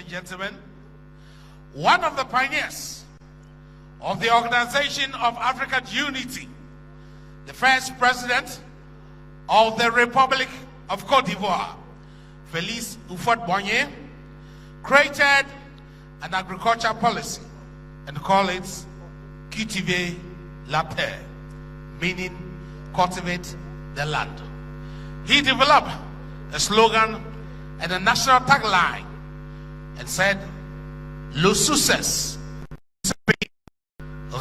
and gentlemen, one of the pioneers of the Organization of African Unity, the first president of the Republic of Cote d'Ivoire, Félix Houphouët-Boigny, created an agriculture policy and called it cultiver la terre, meaning cultivate the land. He developed a slogan and a national tagline and said, "Le succès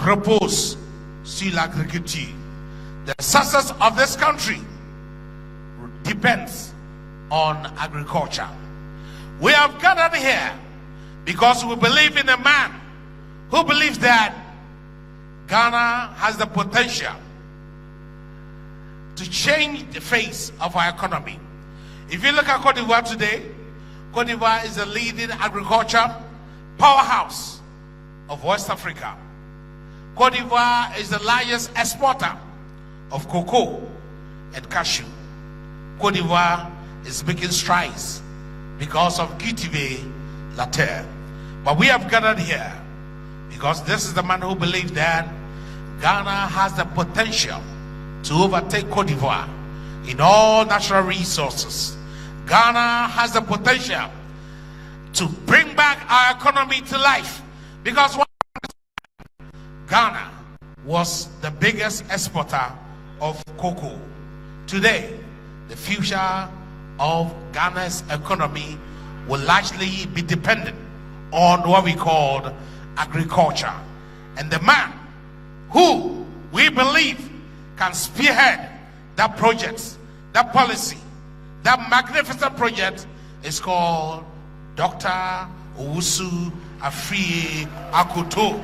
repose sur l'agriculture." The success of this country depends on agriculture. We have gathered here because we believe in a man who believes that Ghana has the potential to change the face of our economy. If you look at Cote d'Ivoire today, Cote d'Ivoire is the leading agriculture powerhouse of West Africa. Cote d'Ivoire is the largest exporter of cocoa and cashew. Cote d'Ivoire is making strides because of cultiver la terre. But we have gathered here because this is the man who believes that Ghana has the potential to overtake Cote d'Ivoire in all natural resources. Ghana has the potential to bring back our economy to life because Ghana was the biggest exporter of cocoa. Today, the future of Ghana's economy will largely be dependent on what we call agriculture. And the man who we believe can spearhead that project, that policy, that magnificent project is called Dr. Owusu Afriyie Akoto.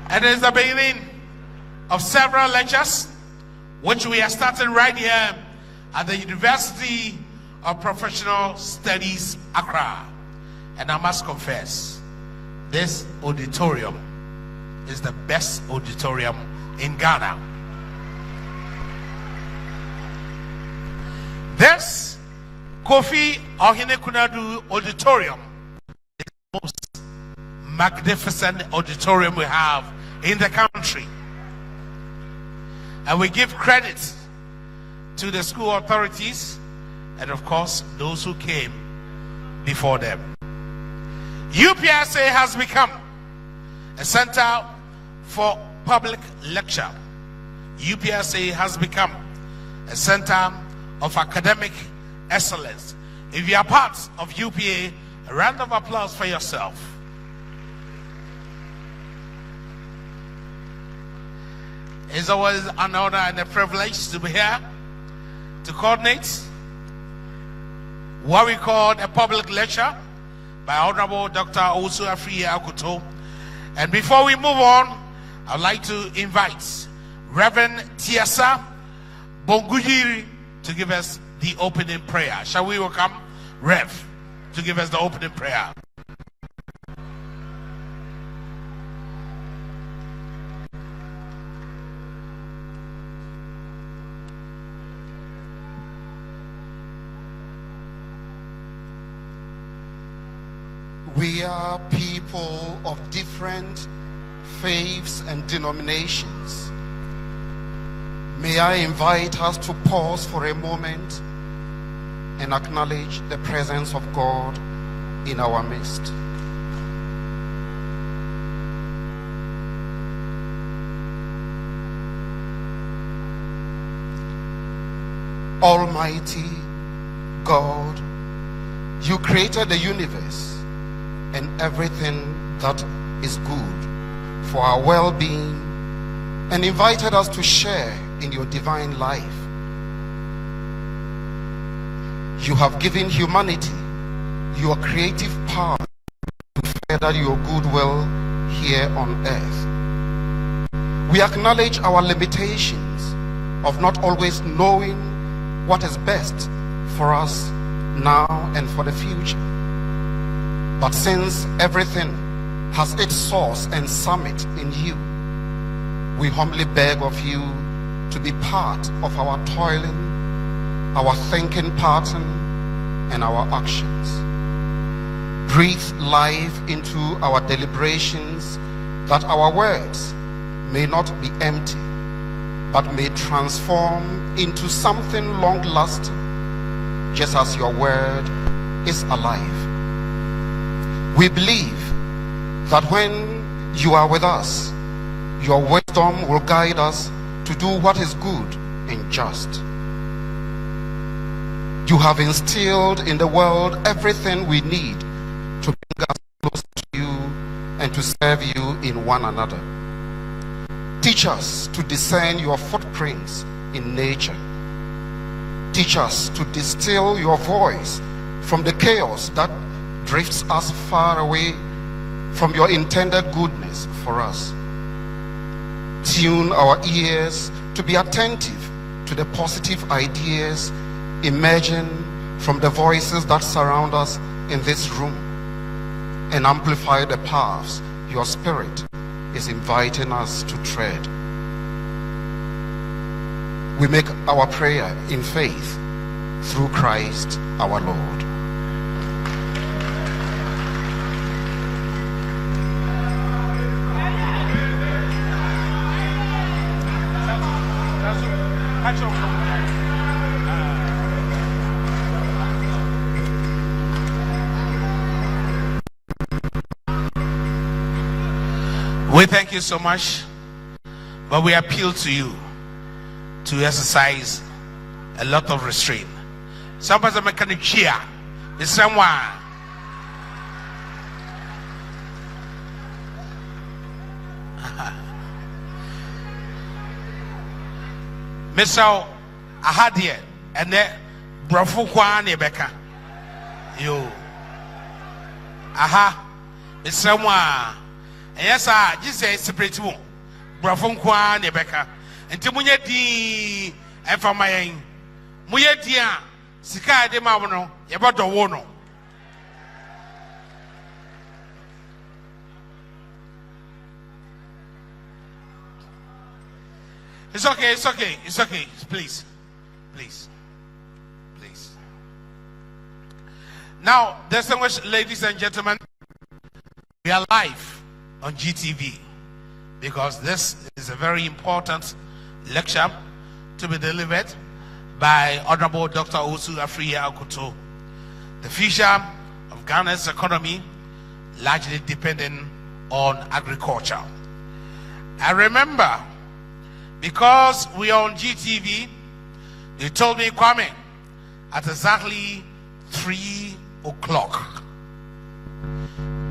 And it is the beginning of several lectures which we are starting right here at the University of Professional Studies, Accra. And I must confess, this auditorium is the best auditorium in Ghana. This Kofi Ohene-Kunadu auditorium is the most magnificent auditorium we have in the country. And we give credit to the school authorities and of course those who came before them. UPSA has become a center for public lecture. UPSA has become a center of academic excellence. If you are part of UPA, a round of applause for yourself. It's always an honor and a privilege to be here to coordinate what we call a public lecture by Honorable Dr. Owusu Afriyie Akoto. And before we move on, I'd like to invite Reverend Tiasa Bongujiri to give us the opening prayer. Shall we welcome Rev to give us the opening prayer? We are people of different faiths and denominations. May I invite us to pause for a moment and acknowledge the presence of God in our midst. Almighty God, you created the universe and everything that is good for our well-being and invited us to share in your divine life. You have given humanity your creative power to further your goodwill here on earth. We acknowledge our limitations of not always knowing what is best for us now and for the future. But since everything has its source and summit in you, we humbly beg of you to be part of our toiling, our thinking pattern, and our actions. Breathe life into our deliberations, that our words may not be empty, but may transform into something long-lasting, just as your word is alive. We believe that when you are with us, your wisdom will guide us to do what is good and just. You have instilled in the world everything we need to bring us closer to you and to serve you in one another. Teach us to discern your footprints in nature. Teach us to distill your voice from the chaos that drifts us far away from your intended goodness for us. Tune our ears to be attentive to the positive ideas emerging from the voices that surround us in this room, and amplify the paths your Spirit is inviting us to tread. We make our prayer in faith through Christ our Lord. We thank you so much, but we appeal to you to exercise a lot of restraint. Some person can cheer. It's someone. Mr. Ahadie and the Brafu Kwan Ebeka. You. Aha. It's someone. Yes, sir. Just say separate one. Brafon Kwan Nebeka. And Timunya di and for my Muya dia Sika de Mavano, about the Wono. It's okay, it's okay, it's okay. Please, please, please. Now, distinguished ladies and gentlemen, we are live on GTV because this is a very important lecture to be delivered by Honorable Dr. Afriyie Akoto. The future of Ghana's economy largely depending on agriculture. I remember, because we are on GTV, they told me, Kwame, at exactly 3 o'clock,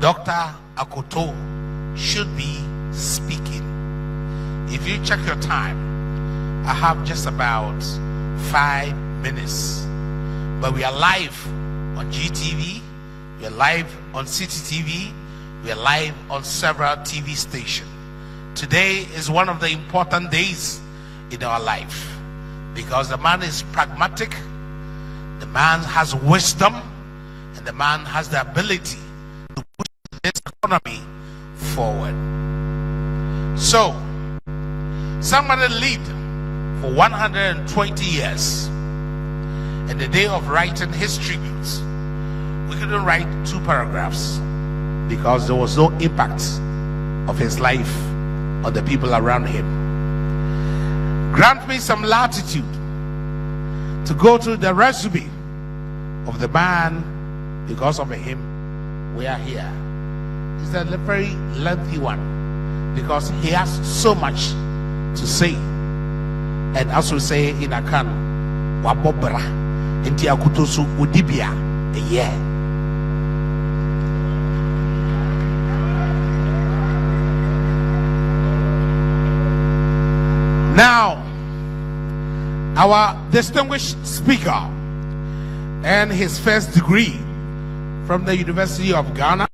Dr. Akoto should be speaking. If you check your time, I have just about 5 minutes. But we are live on GTV, we are live on CTTV, we are live on several TV stations. Today is one of the important days in our life because the man is pragmatic, the man has wisdom, and the man has the ability to push this economy forward. So, somebody lead for 120 years. And the day of writing his tributes, we couldn't write 2 paragraphs because there was no impact of his life on the people around him. Grant me some latitude to go through the resume of the man. Because of him, we are here. It's a very lengthy one because he has so much to say. And as we say in Akan, wabobra inti akutosu udibia a year. Now, our distinguished speaker and his first degree from the University of Ghana,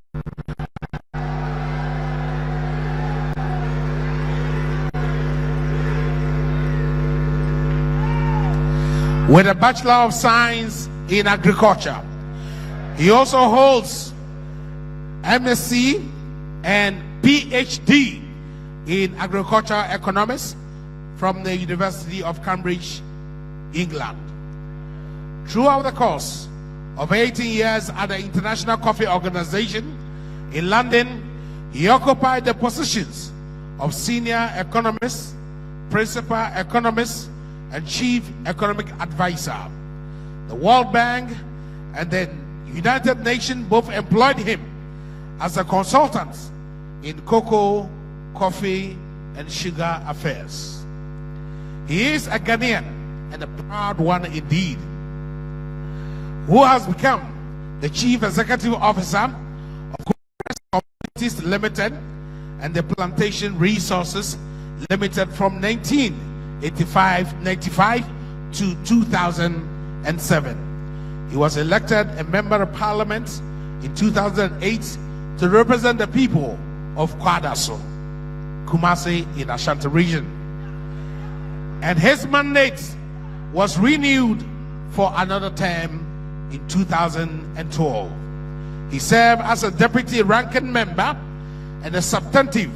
with a Bachelor of Science in Agriculture. He also holds MSc and PhD in Agricultural Economics from the University of Cambridge, England. Throughout the course of 18 years at the International Coffee Organization in London, he occupied the positions of senior economist, principal economist, and chief economic advisor. The World Bank and the United Nations both employed him as a consultant in cocoa, coffee, and sugar affairs. He is a Ghanaian and a proud one indeed, who has become the Chief Executive Officer of Communities Limited and the Plantation Resources Limited from 1995 to 2007. He was elected a member of Parliament in 2008 to represent the people of Kwadaso, Kumasi in Ashanti region. And his mandate was renewed for another term in 2012. He served as a deputy ranking member and a substantive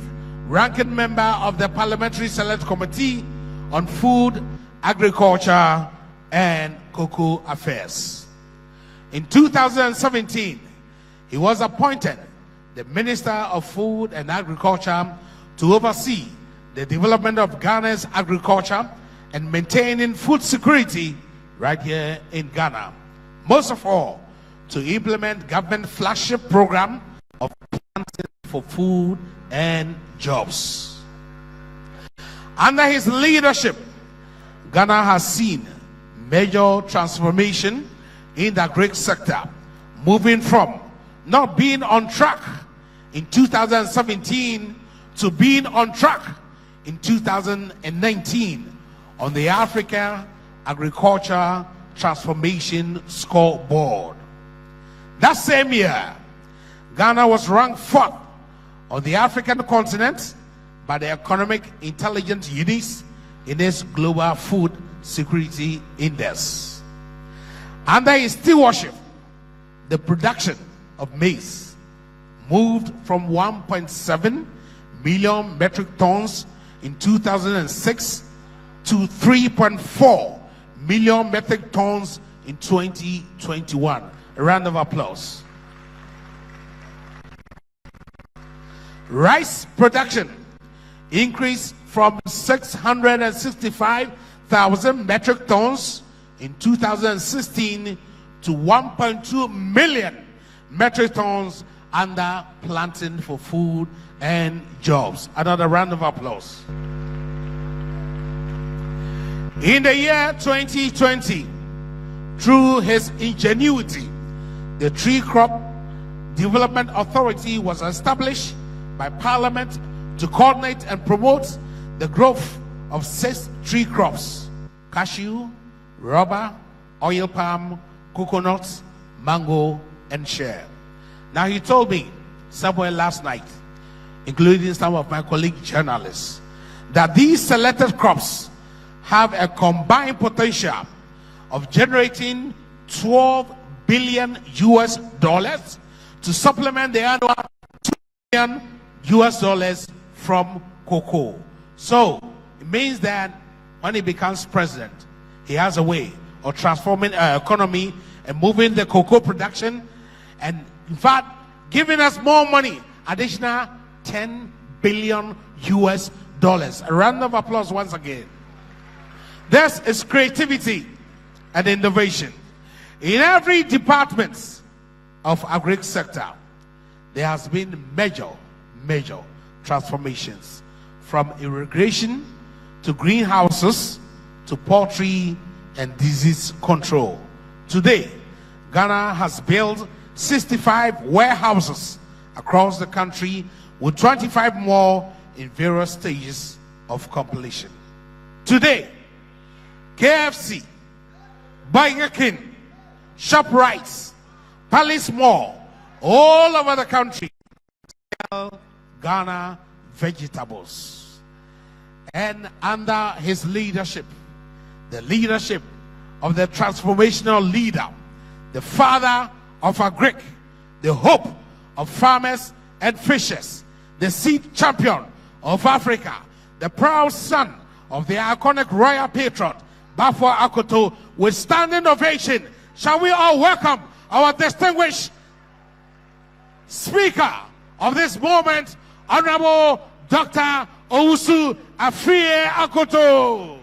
ranking member of the Parliamentary Select Committee on Food, Agriculture, and Cocoa Affairs. In 2017, he was appointed the Minister of Food and Agriculture to oversee the development of Ghana's agriculture and maintaining food security right here in Ghana. Most of all, to implement government flagship program of planting for food and jobs. Under his leadership, Ghana has seen major transformation in the agri sector, moving from not being on track in 2017 to being on track in 2019 on the Africa Agriculture Transformation Scoreboard. That same year, Ghana was ranked 4th on the African continent by the Economic Intelligence Unit in its Global Food Security Index. Under his stewardship, the production of maize moved from 1.7 million metric tons in 2006 to 3.4 million metric tons in 2021. A round of applause. Rice production increased from 665,000 metric tons in 2016 to 1.2 million metric tons under planting for food and jobs. Another round of applause. In the year 2020, through his ingenuity, the Tree Crop Development Authority was established by Parliament to coordinate and promote the growth of 6 tree crops: cashew, rubber, oil palm, coconut, mango, and shea. Now, he told me somewhere last night, including some of my colleague journalists, that these selected crops have a combined potential of generating $12 billion to supplement the annual $2 billion from cocoa. So it means that when he becomes president, he has a way of transforming our economy and moving the cocoa production, and in fact giving us more money, additional $10 billion. A round of applause once again. This is creativity and innovation. In every department of agri sector, there has been major transformations, from irrigation to greenhouses to poultry and disease control. Today, Ghana has built 65 warehouses across the country, with 25 more in various stages of completion. Today, KFC, Burger King, ShopRite, Palace Mall, all over the country sell Ghana vegetables. And under his leadership, the leadership of the transformational leader, the father of agri, the hope of farmers and fishers, the seed champion of Africa, the proud son of the iconic royal patron, Bafo Akoto, with standing ovation, shall we all welcome our distinguished speaker of this moment, Honorable Dr. Afriyie Akoto.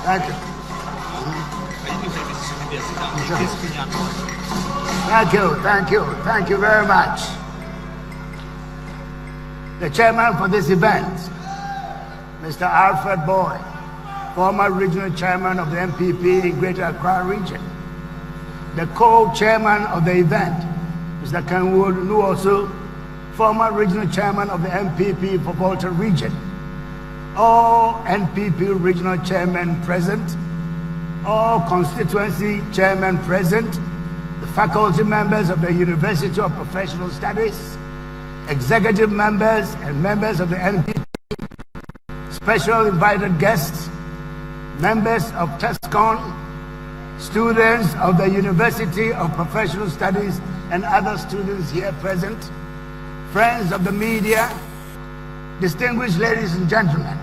Thank you. Thank you very much. The chairman for this event, Mr. Alfred Boy, former regional chairman of the MPP in Greater Accra region. The co-chairman of the event, Mr. Kenwood Nuosu, former regional chairman of the MPP for Volta region. All NPP regional chairmen present, all constituency chairmen present, the faculty members of the University of Professional Studies, executive members and members of the NPP, special invited guests, members of TESCON, students of the University of Professional Studies and other students here present, friends of the media, distinguished ladies and gentlemen.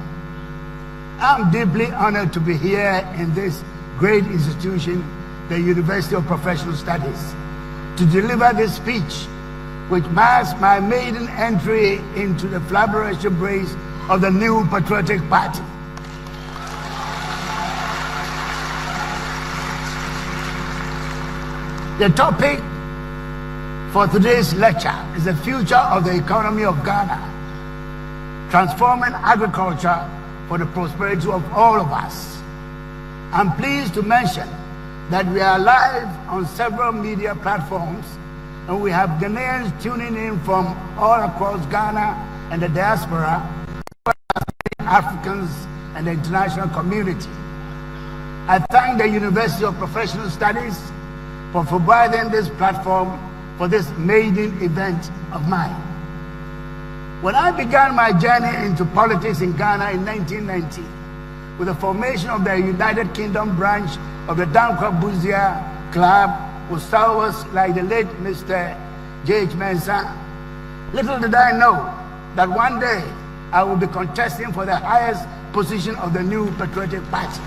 I'm deeply honored to be here in this great institution, the University of Professional Studies, to deliver this speech, which marks my maiden entry into the flabberous embrace of the new patriotic party. The topic for today's lecture is the future of the economy of Ghana, transforming agriculture for the prosperity of all of us. I'm pleased to mention that we are live on several media platforms, and we have Ghanaians tuning in from all across Ghana and the diaspora, Africans and the international community. I thank the University of Professional Studies for providing this platform for this maiden event of mine. When I began my journey into politics in Ghana in 1990, with the formation of the United Kingdom branch of the Dankwa Buzia Club, with stalwarts like the late Mr. J.H. Mensah, little did I know that one day I would be contesting for the highest position of the new patriotic party.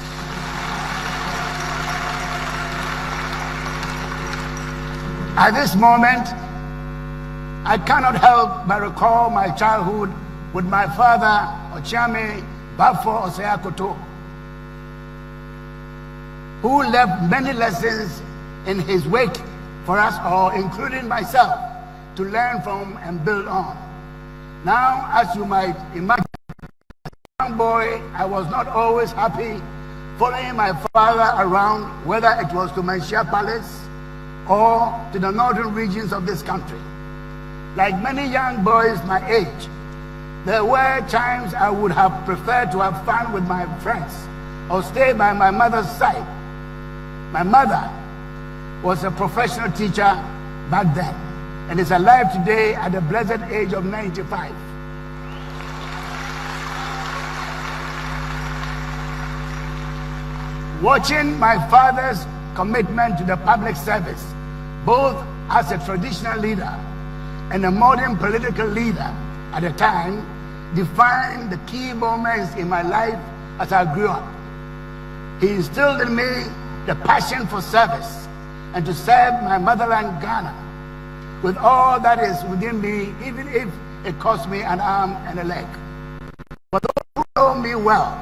At this moment, I cannot help but recall my childhood with my father, Ochame Bafo Akoto, who left many lessons in his wake for us all, including myself, to learn from and build on. Now, as you might imagine, as a young boy, I was not always happy following my father around, whether it was to Manshia Palace or to the northern regions of this country. Like many young boys my age, there were times I would have preferred to have fun with my friends or stay by my mother's side. My mother was a professional teacher back then and is alive today at the blessed age of 95. Watching my father's commitment to the public service, both as a traditional leader and a modern political leader at the time, defined the key moments in my life as I grew up. He instilled in me the passion for service and to serve my motherland Ghana with all that is within me, even if it cost me an arm and a leg. For those who know me well,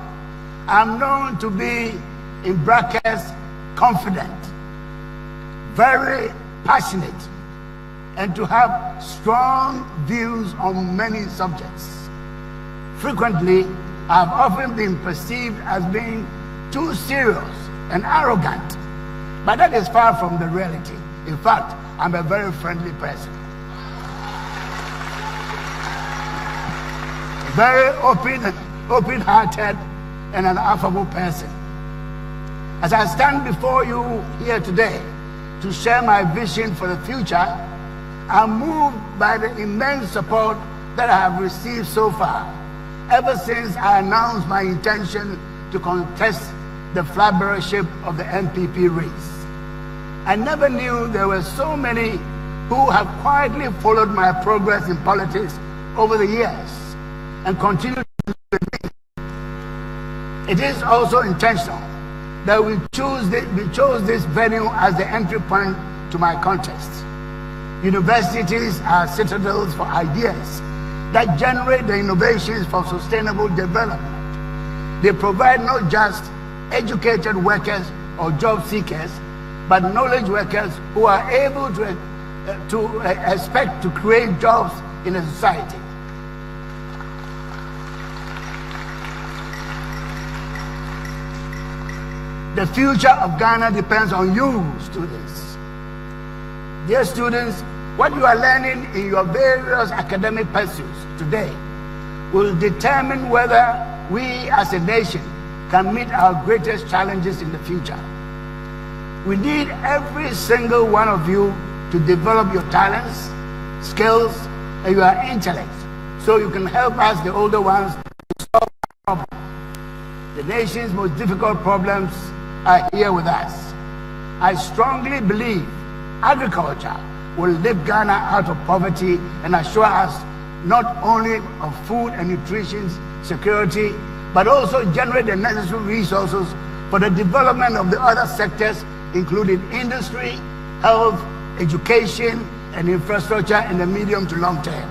I'm known to be, in brackets, confident, very passionate, and to have strong views on many subjects. Frequently, I've often been perceived as being too serious and arrogant, but that is far from the reality. In fact, I'm a very friendly person. very open-hearted, and an affable person. As I stand before you here today to share my vision for the future, I'm moved by the immense support that I have received so far, ever since I announced my intention to contest the flagbearership of the MPP race. I never knew there were so many who have quietly followed my progress in politics over the years and continue to do with me. It is also intentional that we chose this venue as the entry point to my contest. Universities are citadels for ideas that generate the innovations for sustainable development. They provide not just educated workers or job seekers, but knowledge workers who are able to expect to create jobs in a society. The future of Ghana depends on you, students. Dear students, what you are learning in your various academic pursuits today will determine whether we as a nation can meet our greatest challenges in the future. We need every single one of you to develop your talents, skills, and your intellect so you can help us, the older ones, to solve our problems. The nation's most difficult problems are here with us. I strongly believe agriculture will lift Ghana out of poverty and assure us not only of food and nutrition security, but also generate the necessary resources for the development of the other sectors, including industry, health, education, and infrastructure in the medium to long term.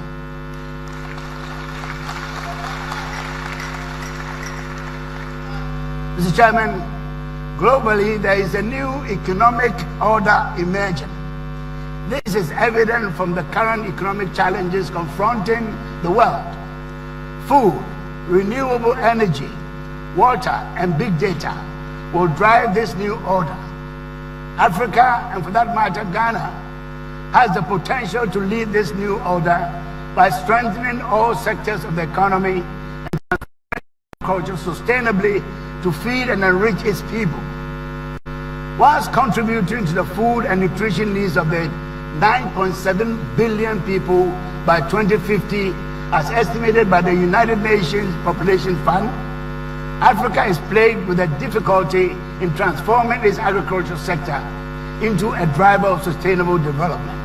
Mr. Chairman, globally, there is a new economic order emerging. This is evident from the current economic challenges confronting the world. Food, renewable energy, water, and big data will drive this new order. Africa, and for that matter, Ghana, has the potential to lead this new order by strengthening all sectors of the economy and agriculture sustainably to feed and enrich its people, whilst contributing to the food and nutrition needs of the 9.7 billion people by 2050, as estimated by the United Nations Population Fund. Africa is plagued with a difficulty in transforming its agricultural sector into a driver of sustainable development,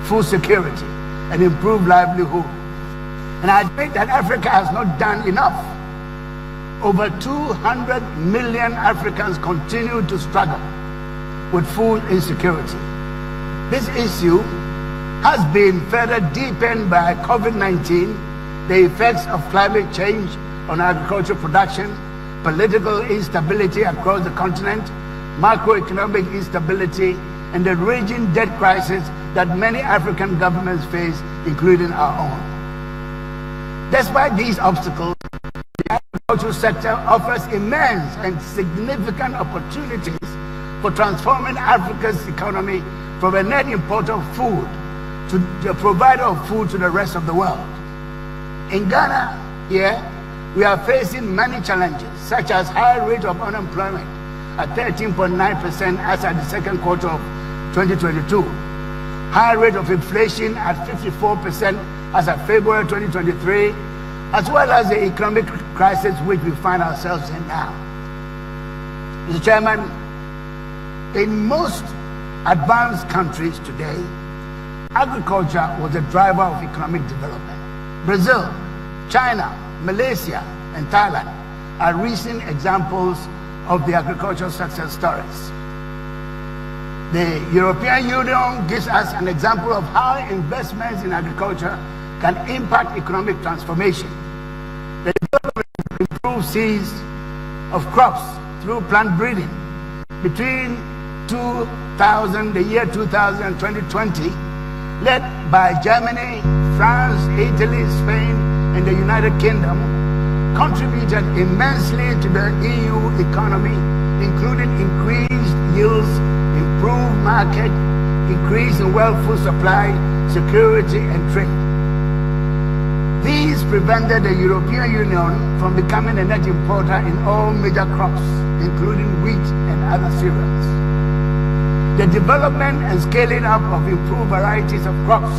food security, and improved livelihood. And I admit that Africa has not done enough. Over 200 million Africans continue to struggle with food insecurity. This issue has been further deepened by COVID-19, the effects of climate change on agricultural production, political instability across the continent, macroeconomic instability, and the raging debt crisis that many African governments face, including our own. Despite these obstacles, the agricultural sector offers immense and significant opportunities for transforming Africa's economy from a net importer of food to the provider of food to the rest of the world. In Ghana, here, we are facing many challenges, such as high rate of unemployment at 13.9% as at the second quarter of 2022, high rate of inflation at 54% as at February 2023, as well as the economic crisis which we find ourselves in now. Mr. Chairman, in most advanced countries today, agriculture was a driver of economic development. Brazil, China, Malaysia, and Thailand are recent examples of the agricultural success stories. The European Union gives us an example of how investments in agriculture can impact economic transformation. The development of improved seeds of crops through plant breeding between the year 2000 and 2020, led by Germany, France, Italy, Spain, and the United Kingdom, contributed immensely to the EU economy, including increased yields, improved market, increase in world food supply, security, and trade. These prevented the European Union from becoming a net importer in all major crops, including wheat and other cereals. The development and scaling up of improved varieties of crops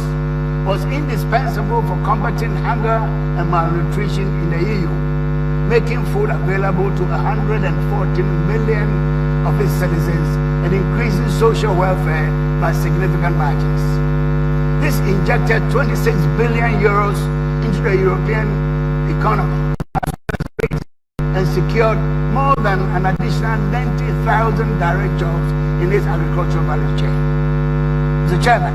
was indispensable for combating hunger and malnutrition in the EU, making food available to 114 million of its citizens and increasing social welfare by significant margins. This injected 26 billion euros into the European economy and secured more than an additional 90,000 direct jobs in its agricultural value chain. Mr. Chairman,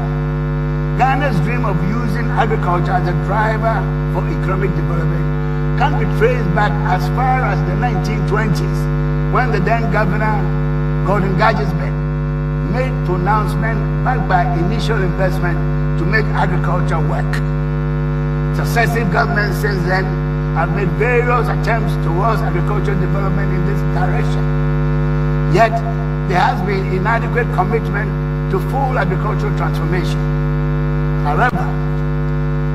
Ghana's dream of using agriculture as a driver for economic development can be traced back as far as the 1920s, when the then governor, Gordon Gajesbet, made pronouncement backed by initial investment to make agriculture work. Successive governments since then have made various attempts towards agricultural development in this direction. Yet, there has been inadequate commitment to full agricultural transformation. However,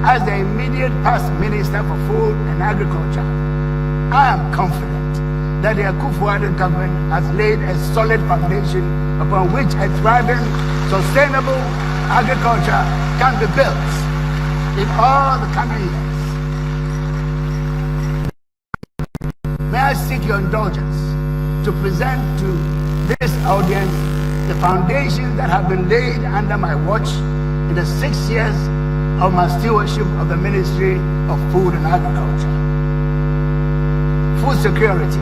as the immediate past Minister for Food and Agriculture, I am confident that the Akufo-Addo government has laid a solid foundation upon which a thriving, sustainable agriculture can be built in all the coming years. May I seek your indulgence to present to this audience the foundations that have been laid under my watch in the 6 years of my stewardship of the Ministry of Food and Agriculture. Food security.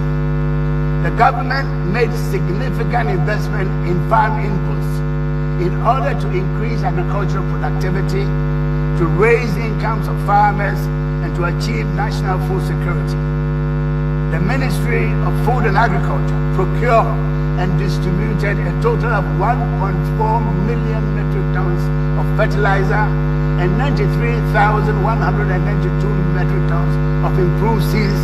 The government made significant investment in farm inputs in order to increase agricultural productivity, to raise incomes of farmers, and to achieve national food security. The Ministry of Food and Agriculture procured and distributed a total of 1.4 million metric tons of fertilizer and 93,192 metric tons of improved seeds,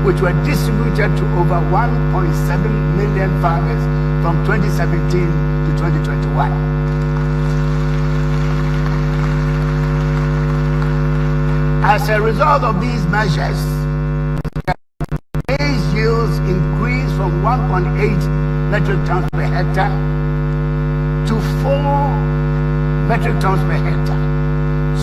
which were distributed to over 1.7 million farmers from 2017 to 2021. As a result of these measures, maize yields increased from 1.8 metric tons per hectare to 4 metric tons per hectare.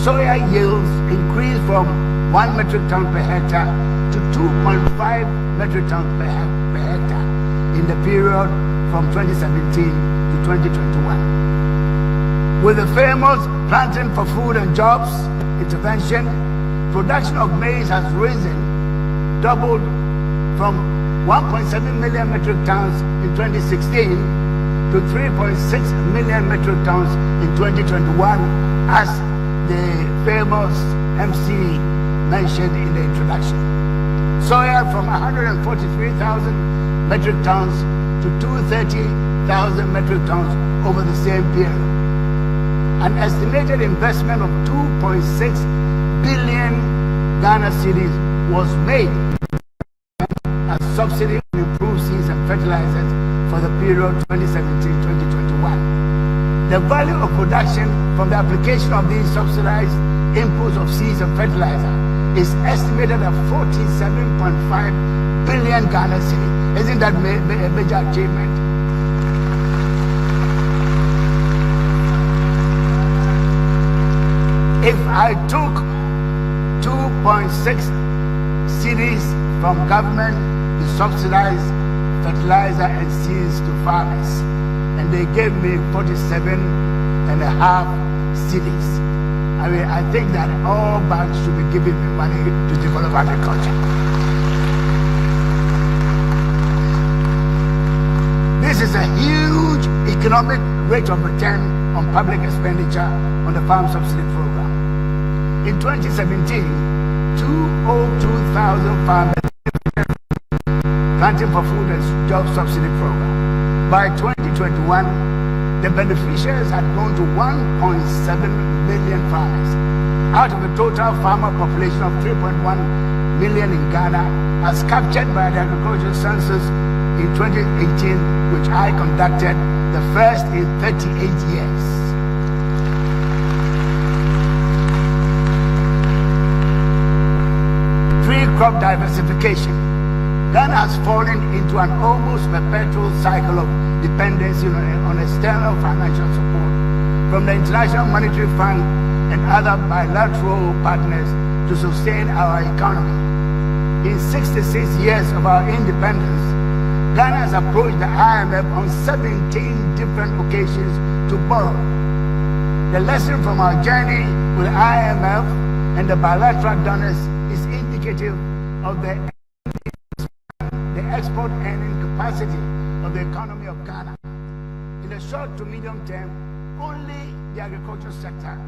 Soya yields increased from 1 metric ton per hectare to 2.5 metric tons per hectare in the period from 2017 to 2021. With the famous Planting for Food and Jobs intervention, production of maize has risen, doubled from 1.7 million metric tons in 2016 to 3.6 million metric tons in 2021, as the famous MC mentioned in the introduction. Soya from 143,000 metric tons to 230,000 metric tons over the same period. An estimated investment of 2.6 billion Ghana cedis was made as subsidy on improved seeds and fertilizers for the period 2017-2021. The value of production from the application of these subsidized inputs of seeds and fertilizer is estimated at 47.5 billion Ghana cedis. Isn't that a major achievement? If I took 2.6 cedis from government to subsidize fertilizer and seeds to farmers, and they gave me 47.5 cedis, I mean, I think that all banks should be giving me money to develop agriculture. This is a huge economic rate of return on public expenditure on the farm subsidy program. In 2017, 202,000 farmers Planting for Food and Job Subsidy Program. By 2021, the beneficiaries had grown to 1.7 million farmers. Out of the total farmer population of 3.1 million in Ghana, as captured by the Agricultural Census in 2018, which I conducted, the first in 38 years. crop diversification, Ghana has fallen into an almost perpetual cycle of dependency on external financial support from the International Monetary Fund and other bilateral partners to sustain our economy. In 66 years of our independence, Ghana has approached the IMF on 17 different occasions to borrow. The lesson from our journey with IMF and the bilateral donors is indicative of the export earning capacity of the economy of Ghana. In the short to medium term, only the agricultural sector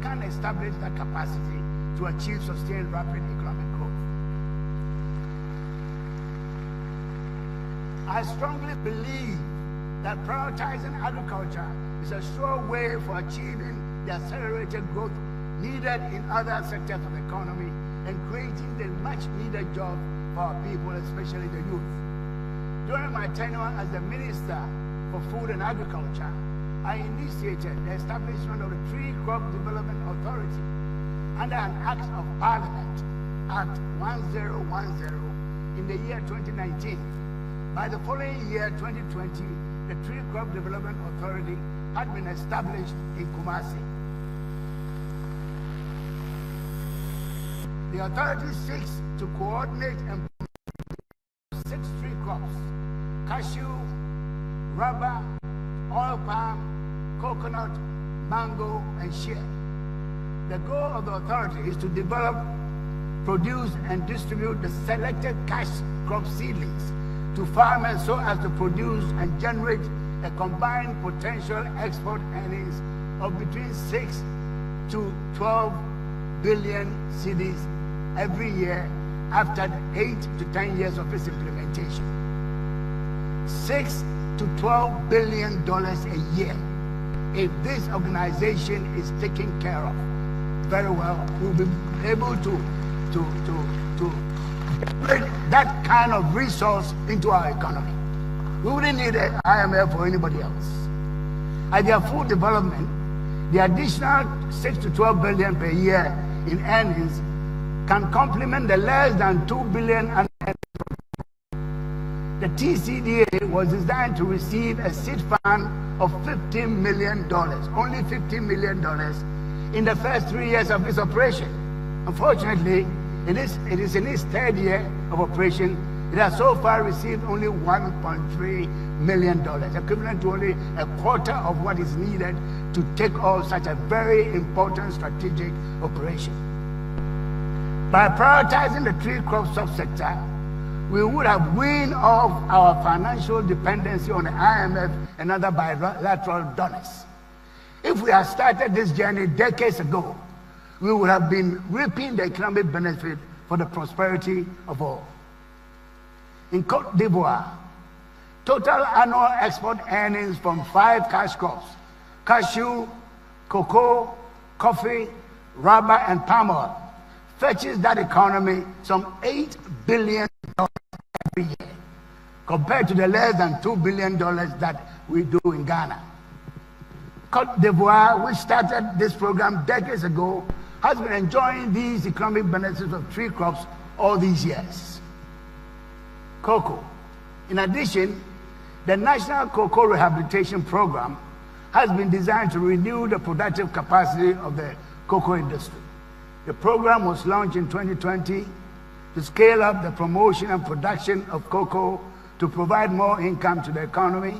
can establish that capacity to achieve sustained rapid economic growth. I strongly believe that prioritizing agriculture is a sure way for achieving the accelerated growth needed in other sectors of the economy and creating the much-needed job for our people, especially the youth. During my tenure as the Minister for Food and Agriculture, I initiated the establishment of the Tree Crop Development Authority under an Act of Parliament, Act 1010, in the year 2019. By the following year, 2020, the Tree Crop Development Authority had been established in Kumasi. The authority seeks to coordinate and promote 6 tree crops: cashew, rubber, oil palm, coconut, mango, and shea. The goal of the authority is to develop, produce, and distribute the selected cash crop seedlings to farmers so as to produce and generate a combined potential export earnings of between 6 to 12 billion cedis every year after 8 to 10 years of its implementation. $6 to $12 billion a year. If this organization is taken care of very well, we'll be able to bring that kind of resource into our economy. We wouldn't need an IMF or anybody else. At their full development, the additional 6 to 12 billion per year in earnings can complement the less than 2 billion annual. The TCDA was designed to receive a seed fund of $15 million, only $15 million, in the first 3 years of its operation. Unfortunately, it is in its 3rd year of operation. It has so far received only $1.3 million, equivalent to only a quarter of what is needed to take off such a very important strategic operation. By prioritizing the tree crop subsector, we would have weaned off our financial dependency on the IMF and other bilateral donors. If we had started this journey decades ago, we would have been reaping the economic benefit for the prosperity of all. In Côte d'Ivoire, total annual export earnings from 5 cash crops, cashew, cocoa, coffee, rubber, and palm oil, fetches that economy some $8 billion every year, compared to the less than $2 billion that we do in Ghana. Côte d'Ivoire, which started this program decades ago, has been enjoying these economic benefits of tree crops all these years. Cocoa. In addition, the National Cocoa Rehabilitation Program has been designed to renew the productive capacity of the cocoa industry. The program was launched in 2020 to scale up the promotion and production of cocoa to provide more income to the economy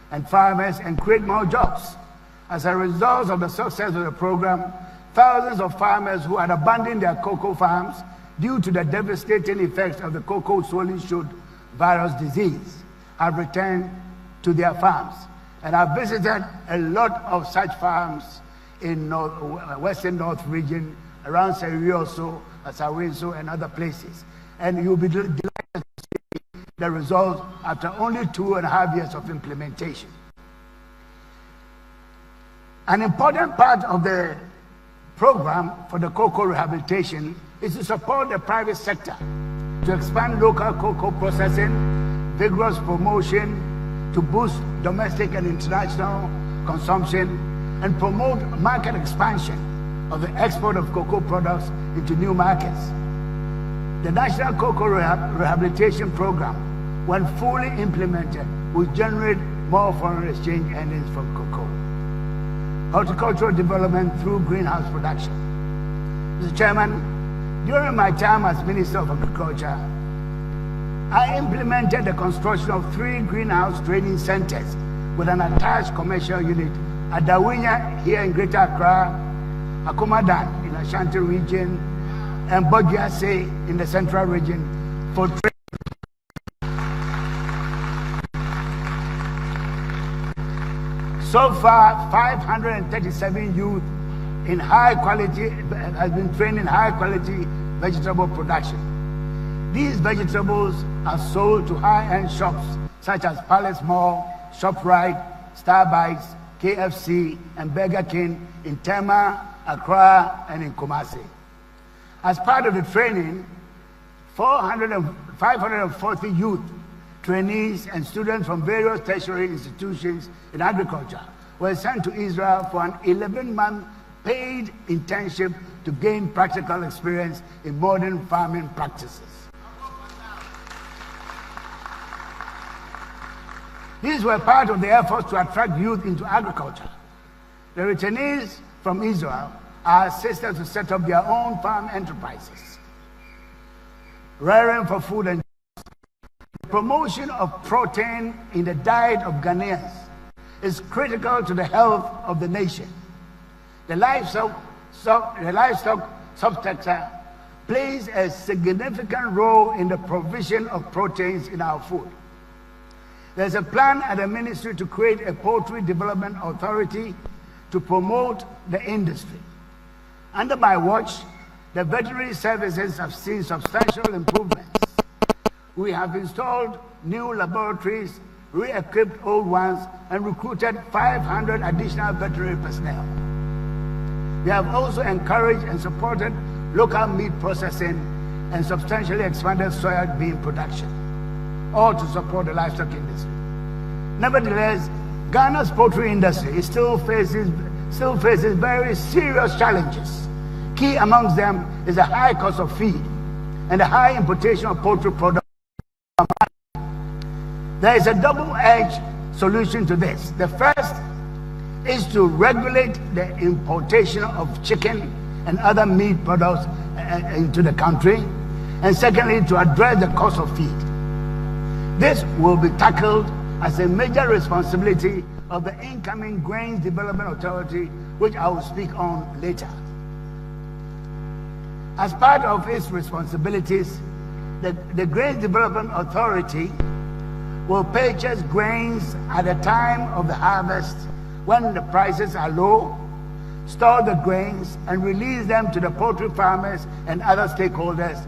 and farmers and create more jobs. As a result of the success of the program, thousands of farmers who had abandoned their cocoa farms due to the devastating effects of the cocoa swollen shoot virus disease have returned to their farms. And I've visited a lot of such farms in Western North region, around Serioso, Asawinso, and other places. And you'll be delighted to see the results after only 2.5 years of implementation. An important part of the program for the cocoa rehabilitation is to support the private sector to expand local cocoa processing, vigorous promotion to boost domestic and international consumption, and promote market expansion of the export of cocoa products into new markets. The National Cocoa Rehabilitation Program, when fully implemented, will generate more foreign exchange earnings from cocoa. Horticultural development through greenhouse production. Mr. Chairman, during my time as Minister of Agriculture, I implemented the construction of 3 greenhouse training centers with an attached commercial unit at Dawinya here in Greater Accra, Akomadan in Ashanti region, and Bogiase in the Central region for training. So far, 537 youth in high quality has been trained in high quality vegetable production. These vegetables are sold to high-end shops such as Palace Mall, ShopRite, Starbucks, KFC, and Burger King in Tema, Accra, and in Kumasi. As part of the training, 540 youth, trainees, and students from various tertiary institutions in agriculture were sent to Israel for an 11-month paid internship to gain practical experience in modern farming practices. These were part of the efforts to attract youth into agriculture. The returnees from Israel are assisted to set up their own farm enterprises. Rearing for food and the promotion of protein in the diet of Ghanaians is critical to the health of the nation. The livestock subsector plays a significant role in the provision of proteins in our food. There's a plan at the ministry to create a poultry development authority to promote the industry. Under my watch, the veterinary services have seen substantial improvements. We have installed new laboratories, re-equipped old ones, and recruited 500 additional veterinary personnel. We have also encouraged and supported local meat processing and substantially expanded soya bean production, all to support the livestock industry. Nevertheless, Ghana's poultry industry still faces very serious challenges. Key amongst them is the high cost of feed and the high importation of poultry products. There is a double-edged solution to this. The first is to regulate the importation of chicken and other meat products into the country, and secondly, to address the cost of feed. This will be tackled as a major responsibility of the incoming Grains Development Authority, which I will speak on later. As part of its responsibilities, the Grains Development Authority will purchase grains at the time of the harvest when the prices are low, store the grains, and release them to the poultry farmers and other stakeholders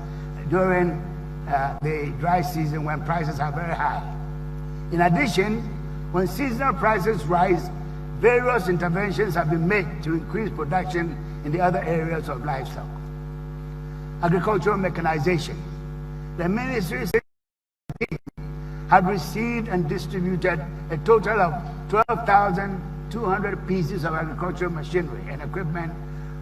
during the dry season when prices are very high. In addition, when seasonal prices rise, various interventions have been made to increase production in the other areas of livestock. Agricultural mechanization. The ministry had received and distributed a total of 12,200 pieces of agricultural machinery and equipment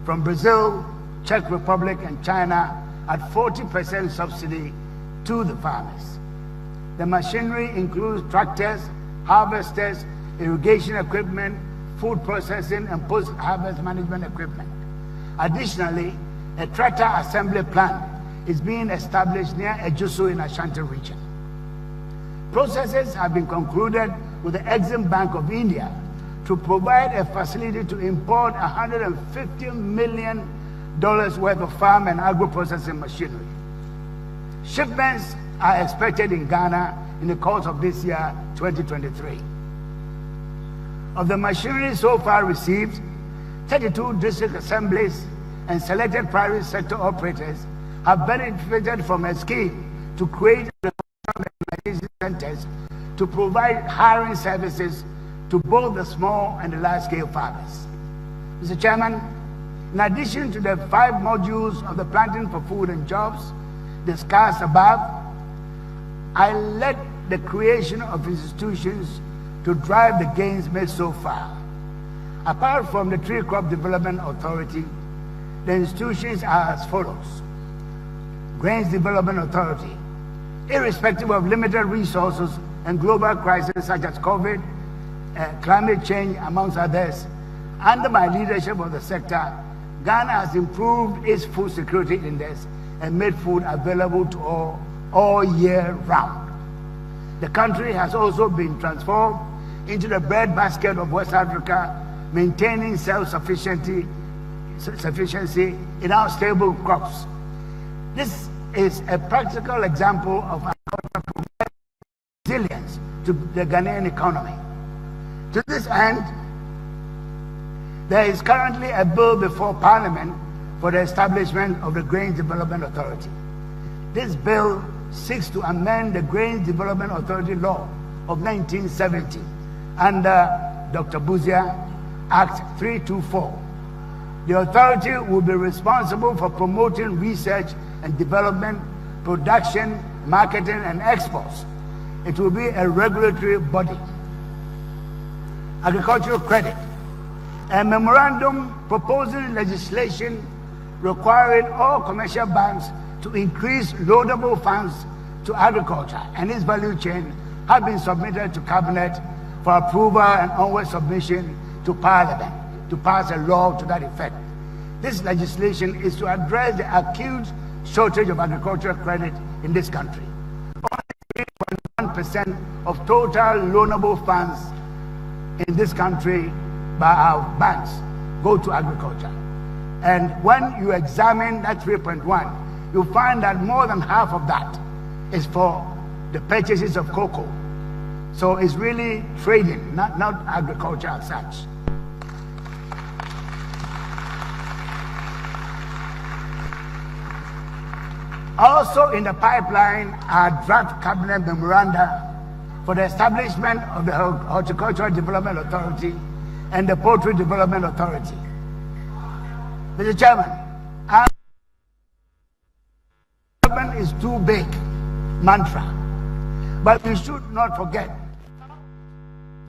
from Brazil, Czech Republic, and China at 40% subsidy to the farmers. The machinery includes tractors, harvesters, irrigation equipment, food processing, and post-harvest management equipment. Additionally, a tractor assembly plant is being established near Ejusu in Ashanti region. Processes have been concluded with the Exim Bank of India to provide a facility to import $150 million worth of farm and agro-processing machinery. Shipments are expected in Ghana in the course of this year, 2023. Of the machinery so far received, 32 district assemblies and selected private sector operators have benefited from a scheme to create centers to provide hiring services to both the small and the large-scale farmers. Mr. Chairman, in addition to the 5 modules of the Planting for Food and Jobs discussed above, I led the creation of institutions to drive the gains made so far. Apart from the Tree Crop Development Authority, the institutions are as follows: Grains Development Authority, irrespective of limited resources and global crises such as COVID, climate change, amongst others. Under my leadership of the sector, Ghana has improved its food security index and made food available to all year round. The country has also been transformed into the breadbasket of West Africa, maintaining self-sufficiency in our stable crops. This is a practical example of resilience to the Ghanaian economy. To this end, there is currently a bill before Parliament for the establishment of the Grains Development Authority. This bill seeks to amend the Grains Development Authority Law of 1970 under Dr. Buzia Act 324. The authority will be responsible for promoting research and development, production, marketing, and exports. It will be a regulatory body. Agricultural credit. A memorandum proposing legislation requiring all commercial banks to increase loanable funds to agriculture and its value chain have been submitted to Cabinet for approval and onward submission to Parliament to pass a law to that effect. This legislation is to address the acute shortage of agricultural credit in this country. Only 3.1% of total loanable funds in this country by our banks go to agriculture. And when you examine that 3.1, you'll find that more than half of that is for the purchases of cocoa. So it's really trading, not agriculture as such. Also in the pipeline are draft cabinet memoranda for the establishment of the Horticultural Development Authority and the Poultry Development Authority. Mr. Chairman, our development is too big, mantra. But we should not forget,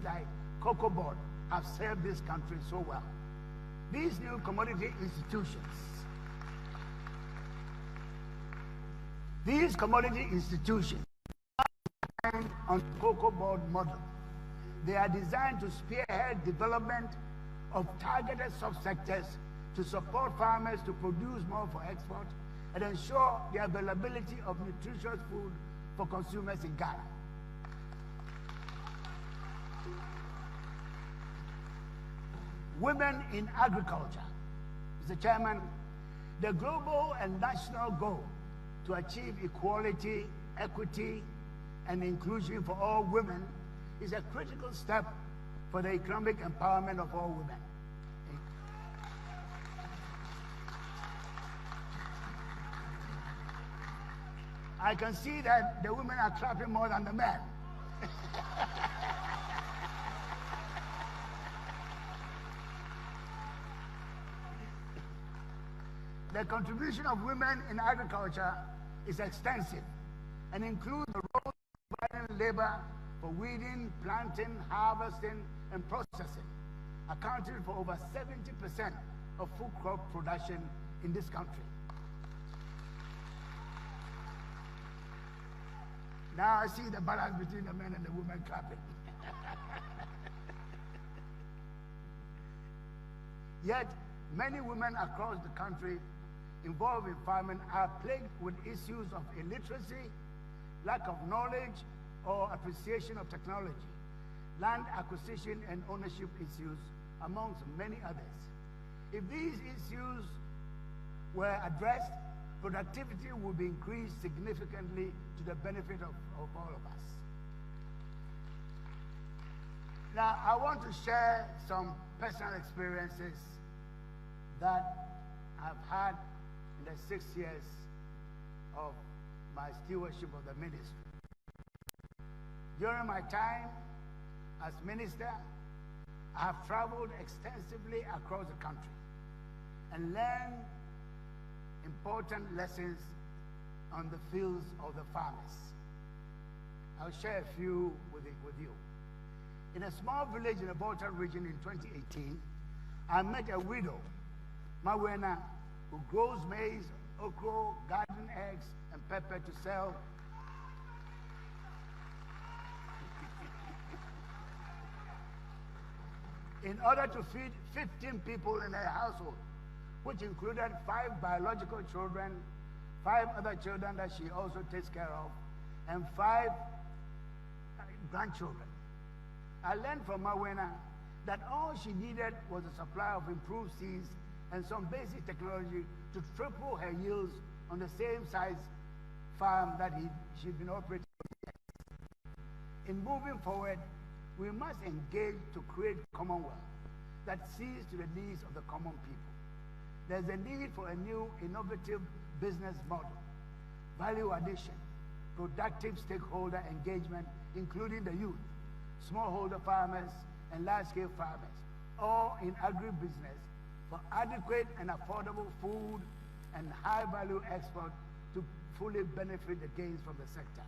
like cocoa board have served this country so well. These new commodity institutions, are designed on the cocoa board model. They are designed to spearhead development of targeted subsectors to support farmers to produce more for export and ensure the availability of nutritious food for consumers in Ghana. Women in agriculture. Mr. Chairman, the global and national goal to achieve equality, equity, and inclusion for all women is a critical step for the economic empowerment of all women. I can see that the women are clapping more than the men. The contribution of women in agriculture is extensive and includes the role of providing labor for weeding, planting, harvesting, and processing, accounting for over 70% of food crop production in this country. Now I see the balance between the men and the women clapping. Yet, many women across the country involved in farming are plagued with issues of illiteracy, lack of knowledge or appreciation of technology, land acquisition and ownership issues, amongst many others. If these issues were addressed, productivity would be increased significantly to the benefit of all of us. Now, I want to share some personal experiences that I've had in the 6 years of my stewardship of the ministry. During my time as minister, I have traveled extensively across the country and learned important lessons on the fields of the farmers. I'll share a few with you. In a small village in the Volta region in 2018, I met a widow, Mawena, who grows maize, okra, garden eggs, pepper to sell. In order to feed 15 people in her household, which included 5 biological children, 5 other children that she also takes care of, and 5 grandchildren. I learned from Mawena that all she needed was a supply of improved seeds and some basic technology to triple her yields on the same size farm that she'd been operating. In moving forward, we must engage to create commonwealth that sees to the needs of the common people. There's a need for a new innovative business model, value addition, productive stakeholder engagement, including the youth, smallholder farmers, and large-scale farmers, all in agribusiness for adequate and affordable food and high-value export to fully benefit the gains from the sector.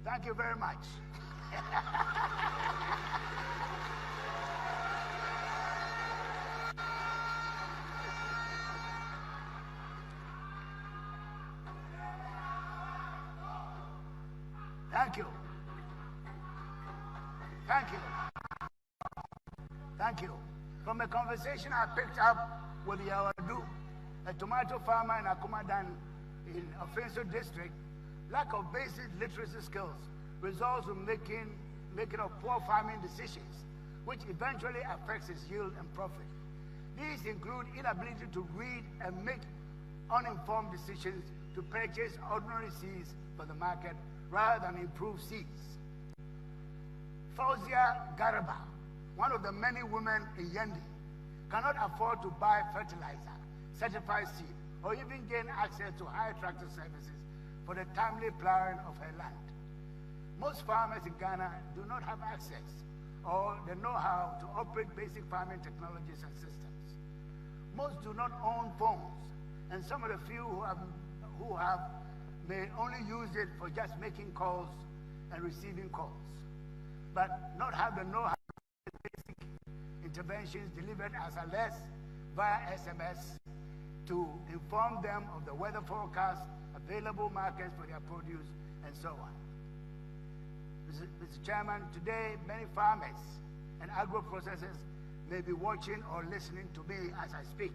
Thank you very much. Thank you. Thank you. Thank you. From a conversation I picked up with Yawadu, a tomato farmer in Akumadan in Offensive District, lack of basic literacy skills results in making of poor farming decisions, which eventually affects his yield and profit. These include inability to read and make uninformed decisions to purchase ordinary seeds for the market rather than improved seeds. Fauzia Garaba, one of the many women in Yendi, cannot afford to buy fertilizer, certified seed, or even gain access to high tractor services for the timely plowing of her land. Most farmers in Ghana do not have access or the know-how to operate basic farming technologies and systems. Most do not own phones, and some of the few who have may only use it for just making calls and receiving calls, but not have the know-how to basic interventions delivered as alerts via SMS to inform them of the weather forecast, available markets for their produce, and so on. Mr. Chairman, today many farmers and agro-processors may be watching or listening to me as I speak.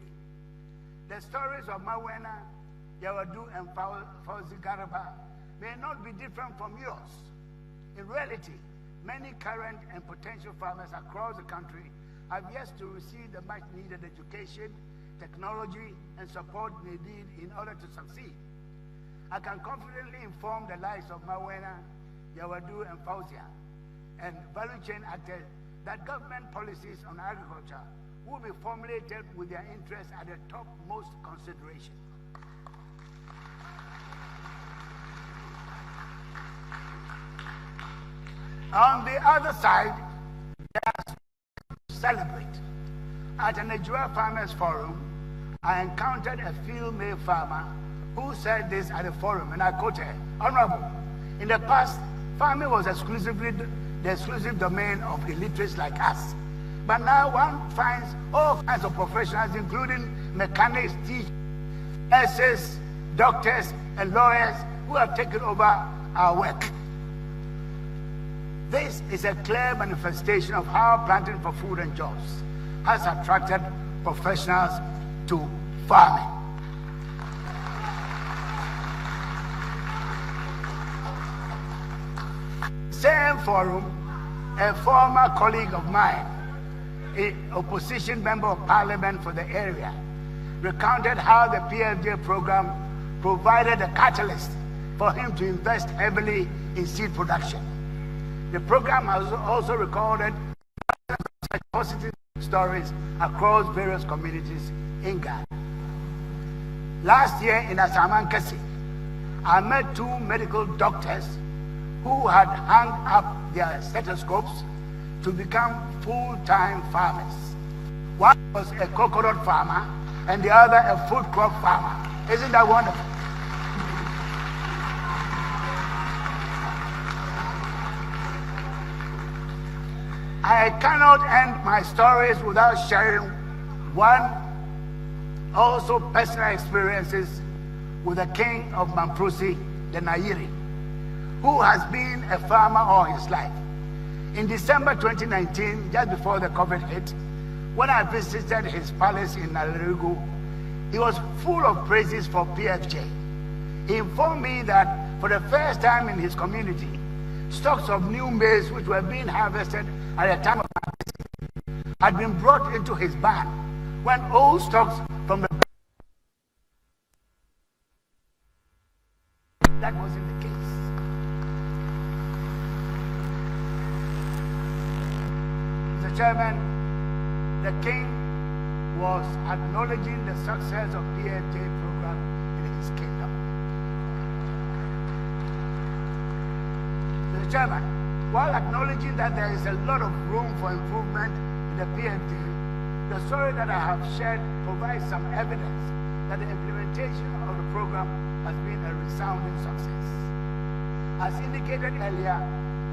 The stories of Mawena, Yawadu, and Fauzi Garaba may not be different from yours. In reality, many current and potential farmers across the country have yet to receive the much needed education, technology, and support they need in order to succeed. I can confidently inform the lives of Mawena, Yawadu, and Fauzia, and value chain actors that government policies on agriculture will be formulated with their interests at the topmost consideration. On the other side, there's celebrate. At an Nigeria Farmers Forum, I encountered a female farmer who said this at the forum, and I quote her, "Honorable, in the past, farming was exclusively the exclusive domain of illiterates like us. But now one finds all kinds of professionals, including mechanics, teachers, nurses, doctors, and lawyers who have taken over our work. This is a clear manifestation of how planting for food and jobs has attracted professionals to farming." Same forum, a former colleague of mine, an opposition member of parliament for the area, recounted how the PFJ program provided a catalyst for him to invest heavily in seed production. The program has also recorded such positive stories across various communities in Ghana. Last year in Asamankasi, I met 2 medical doctors who had hung up their stethoscopes to become full-time farmers. One was a coconut farmer and the other a food crop farmer. Isn't that wonderful? I cannot end my stories without sharing one also personal experiences with the king of Mamprusi, the Nairi, who has been a farmer all his life. In December 2019, just before the COVID hit, when I visited his palace in Nalerigu, he was full of praises for PFJ. He informed me that for the first time in his community, stocks of new maize which were being harvested at the time of my visit had been brought into his barn, when old stocks from the that wasn't the case. Mr. Chairman, the king was acknowledging the success of PFJ program in his kingdom. Mr. Chairman, while acknowledging that there is a lot of room for improvement in the PFJ, the story that I have shared provides some evidence that the implementation of the program has been a resounding success. As indicated earlier,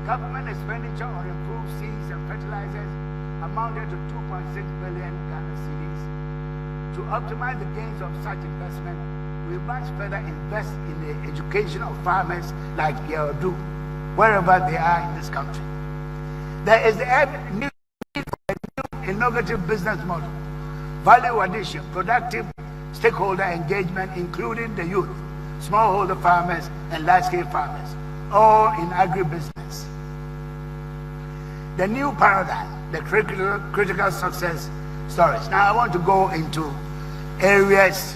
government expenditure on improved seeds and fertilizers amounted to 2.6 billion Ghana cedis. To optimize the gains of such investment, we must further invest in the education of farmers like Yeodu, wherever they are in this country. There is the need for a new innovative business model, value addition, productive stakeholder engagement, including the youth, smallholder farmers, and large-scale farmers, all in agribusiness. The new paradigm, the critical success stories. Now I want to go into areas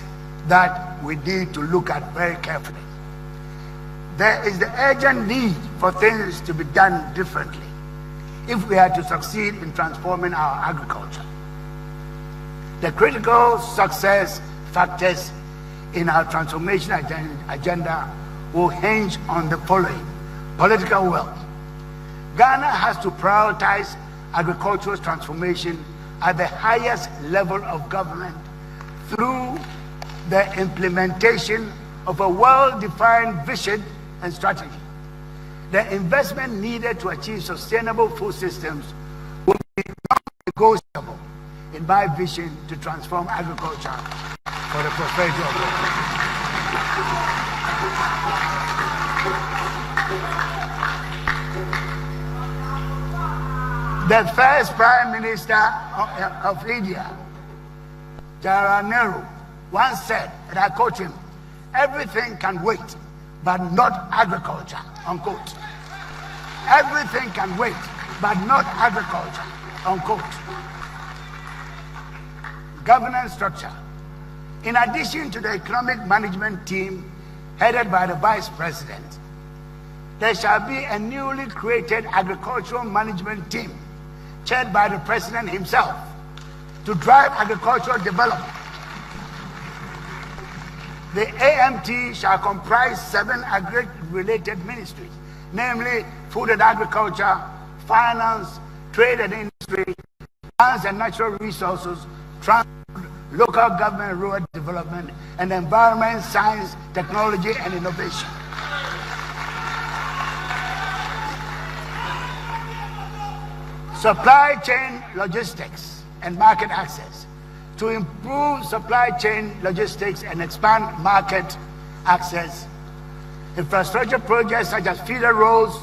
that we need to look at very carefully. There is the urgent need for things to be done differently if we are to succeed in transforming our agriculture. The critical success factors in our transformation agenda will hinge on the following: political will. Ghana has to prioritize agricultural transformation at the highest level of government through the implementation of a well-defined vision and strategy. The investment needed to achieve sustainable food systems will be non-negotiable in my vision to transform agriculture for the prosperity of all. The first Prime Minister of India, Jawaharlal Nehru, once said, and I quote him, "Everything can wait, but not agriculture," unquote. Everything can wait, but not agriculture, unquote. Governance structure. In addition to the economic management team headed by the Vice President, there shall be a newly created agricultural management team chaired by the President himself to drive agricultural development. The AMT shall comprise 7 agri-related ministries, namely Food and Agriculture, Finance, Trade and Industry, Lands and Natural Resources, Transport, Local Government and Rural Development, and Environment, Science, Technology and Innovation. Supply chain logistics and market access. To improve supply chain logistics and expand market access, infrastructure projects such as feeder roads,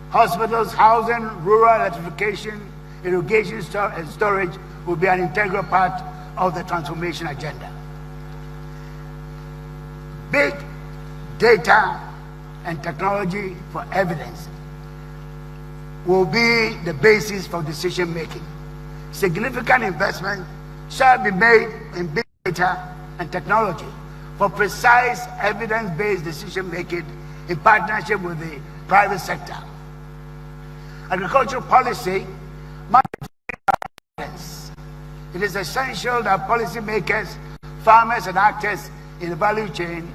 hospitals, housing, rural electrification, irrigation and storage will be an integral part of the transformation agenda. Big data and technology for evidence will be the basis for decision making. Significant investment shall be made in big data and technology for precise evidence-based decision making in partnership with the private sector. Agricultural policy must be evidence. It is essential that policymakers, farmers and actors in the value chain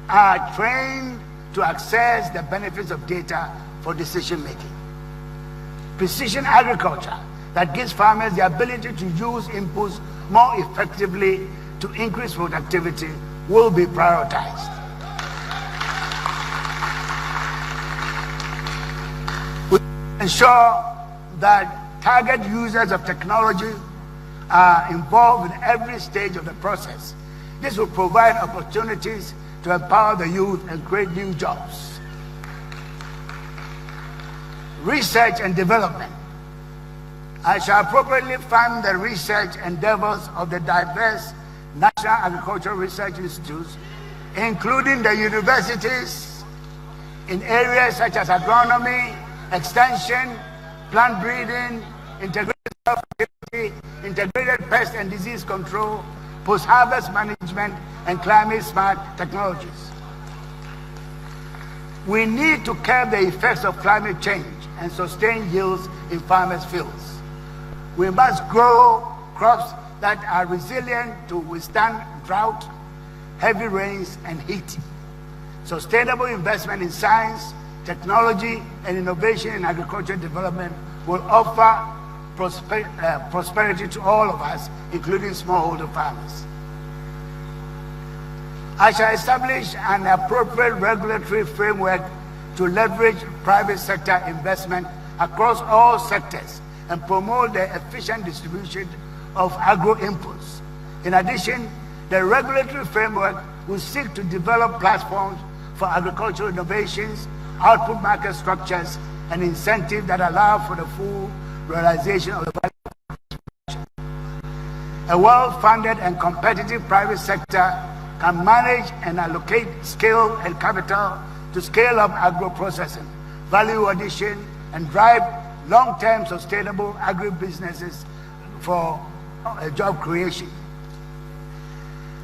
are trained to access the benefits of data for decision making. Precision agriculture that gives farmers the ability to use inputs more effectively to increase productivity will be prioritized. We ensure that target users of technology are involved in every stage of the process. This will provide opportunities to empower the youth and create new jobs. Research and development. I shall appropriately fund the research endeavors of the diverse National Agricultural Research Institutes, including the universities, in areas such as agronomy, extension, plant breeding, integrated fertility, integrated pest and disease control, post-harvest management, and climate-smart technologies. We need to curb the effects of climate change and sustain yields in farmers' fields. We must grow crops that are resilient to withstand drought, heavy rains, and heat. Sustainable investment in science, technology, and innovation in agricultural development will offer prosperity to all of us, including smallholder farmers. I shall establish an appropriate regulatory framework to leverage private sector investment across all sectors and promote the efficient distribution of agro inputs. In addition, the regulatory framework will seek to develop platforms for agricultural innovations, output market structures, and incentives that allow for the full realization of the value. A well-funded and competitive private sector can manage and allocate skill and capital to scale up agro-processing, value addition, and drive long-term sustainable agribusinesses for job creation.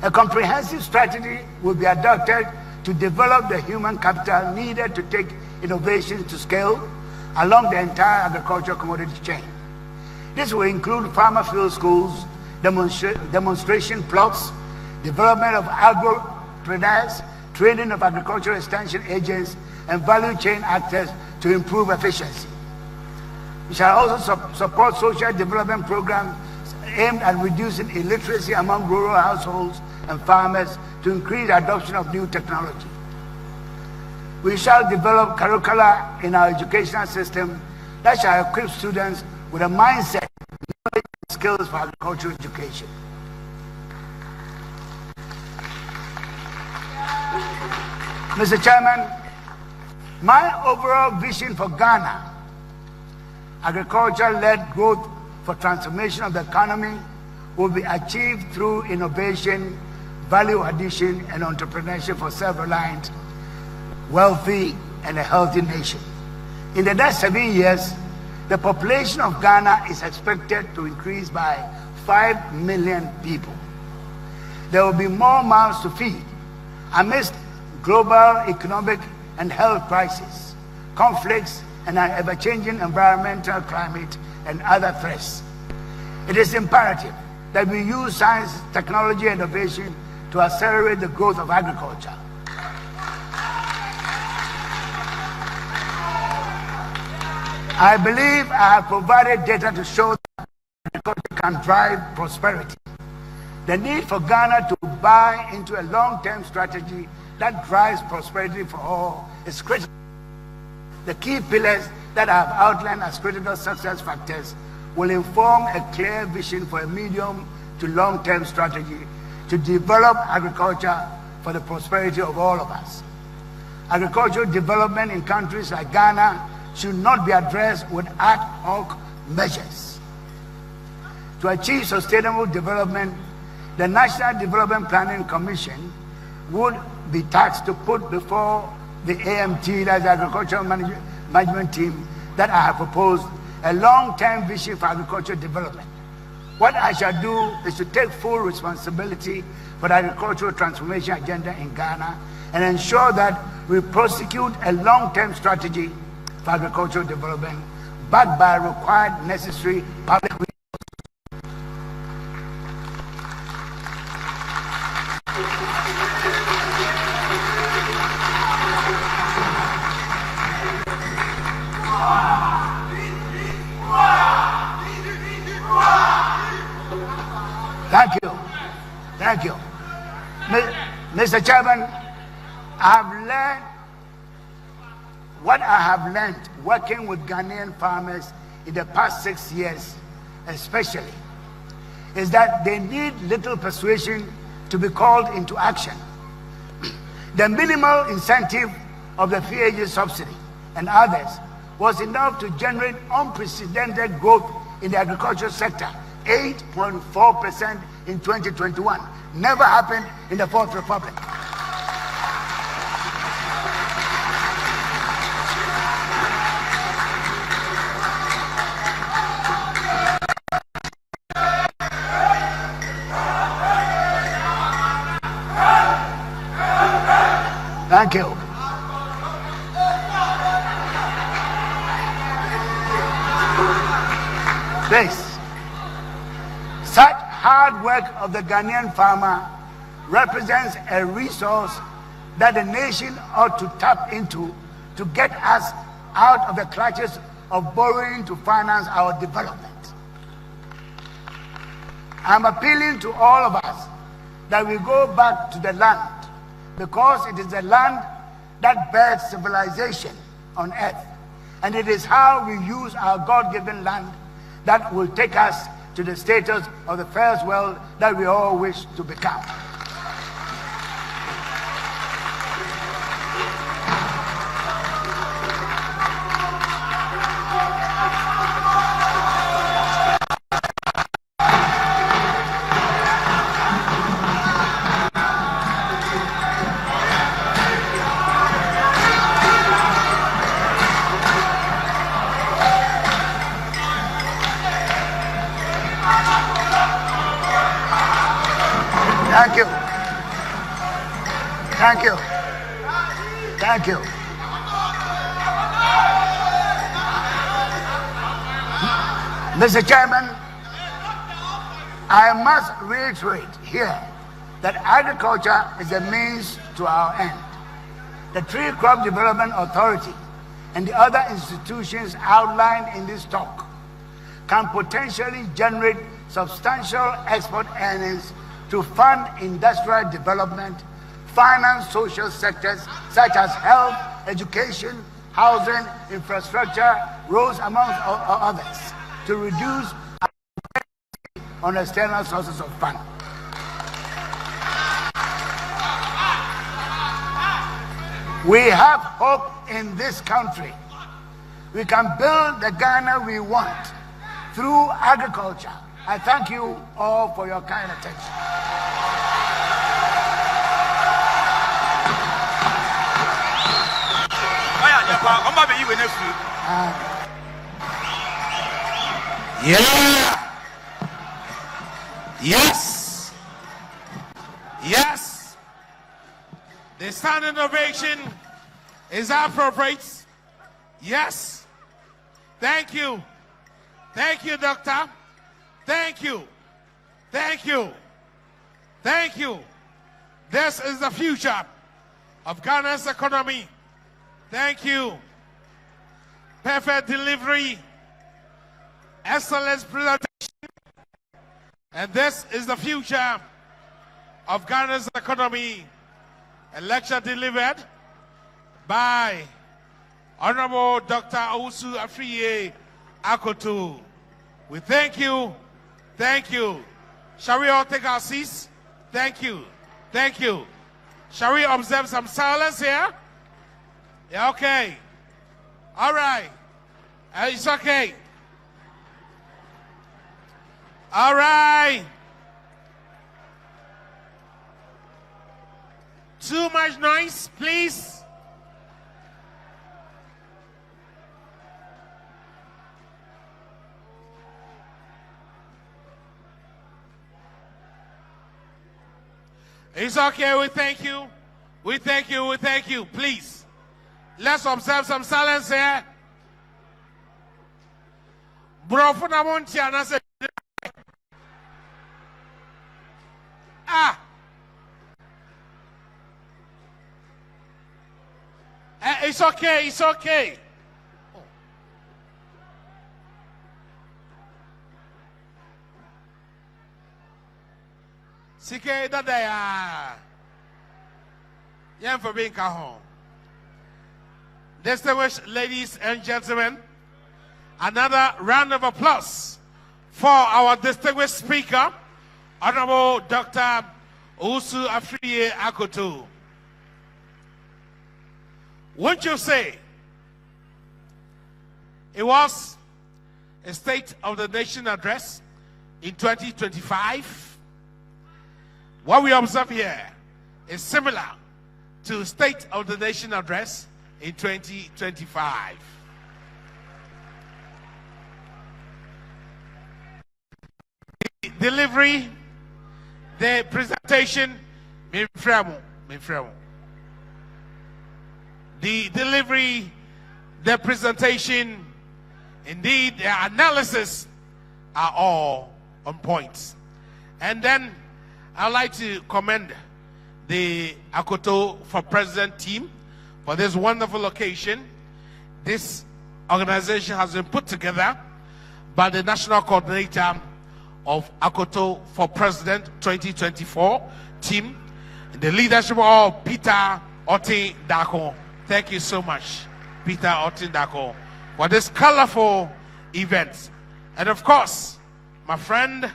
A comprehensive strategy will be adopted to develop the human capital needed to take innovation to scale along the entire agricultural commodity chain. This will include farmer field schools, demonstration plots, development of agropreneurs, training of agricultural extension agents, and value chain actors to improve efficiency. We shall also support social development programs aimed at reducing illiteracy among rural households and farmers to increase adoption of new technology. We shall develop curricula in our educational system that shall equip students with a mindset, knowledge, and skills for agricultural education. Mr. Chairman, my overall vision for Ghana, agriculture-led growth for transformation of the economy, will be achieved through innovation, value addition, and entrepreneurship for self-reliant, wealthy, and a healthy nation. In the next 7 years, the population of Ghana is expected to increase by 5 million people. There will be more mouths to feed amidst global economic and health crises, conflicts, and an ever-changing environmental climate and other threats. It is imperative that we use science, technology, and innovation to accelerate the growth of agriculture. I believe I have provided data to show that agriculture can drive prosperity. The need for Ghana to buy into a long-term strategy that drives prosperity for all is critical. The key pillars that I have outlined as critical success factors will inform a clear vision for a medium to long-term strategy to develop agriculture for the prosperity of all of us. Agricultural development in countries like Ghana should not be addressed with ad hoc measures. To achieve sustainable development, the National Development Planning Commission would be tasked to put before the AMT, that's the Agricultural Management Team, that I have proposed a long-term vision for agricultural development. What I shall do is to take full responsibility for the agricultural transformation agenda in Ghana and ensure that we prosecute a long-term strategy for agricultural development backed by required necessary public resources. Thank you. Mr. Chairman, what I have learned working with Ghanaian farmers in the past 6 years especially, is that they need little persuasion to be called into action. The minimal incentive of the Afriyie subsidy and others was enough to generate unprecedented growth in the agricultural sector, 8.4% in 2021. Never happened in the Fourth Republic. Thank you. This, such hard work of the Ghanaian farmer represents a resource that the nation ought to tap into to get us out of the clutches of borrowing to finance our development. I'm appealing to all of us that we go back to the land, because it is the land that births civilization on earth, and it is how we use our God-given land that will take us to the status of the first world that we all wish to become. Thank you. Thank you. Thank you. Mr. Chairman, I must reiterate here that agriculture is a means to our end. The Tree Crop Development Authority and the other institutions outlined in this talk can potentially generate substantial export earnings to fund industrial development, finance social sectors such as health, education, housing, infrastructure, roads, among others, to reduce on external sources of funding. We have hope in this country. We can build the Ghana we want through agriculture. I thank you all for your kind attention. Yeah. Yes. Yes. The standing ovation is appropriate. Yes. Thank you. Thank you, Doctor. Thank you. Thank you. Thank you. This is the future of Ghana's economy. Thank you. Perfect delivery. Excellent presentation. And this is the future of Ghana's economy. A lecture delivered by Honorable Dr. Afriyie Akoto. We thank you. Thank you. Shall we all take our seats? Thank you. Thank you. Shall we observe some silence here? Yeah, okay. All right. It's okay. All right. Too much noise, please. It's okay. We thank you. We thank you. We thank you. Please, let's observe some silence here. It's okay. It's okay. Sike dada ya. Yan for being home. Distinguished ladies and gentlemen, Another round of applause for our distinguished speaker, Honorable Dr. Afriyie Akoto. Won't you say it was a State of the Nation address in 2025? What we observe here is similar to State of the Nation address in 2025. The delivery, the presentation, the delivery, the presentation, indeed the analysis are all on point. And then I'd like to commend the Akoto for President team for this wonderful occasion. This organization has been put together by the National Coordinator of Akoto for President 2024 team, the leadership of Peter Otin Dako. Thank you so much, Peter Otin Dako, for this colorful event. And of course, my friend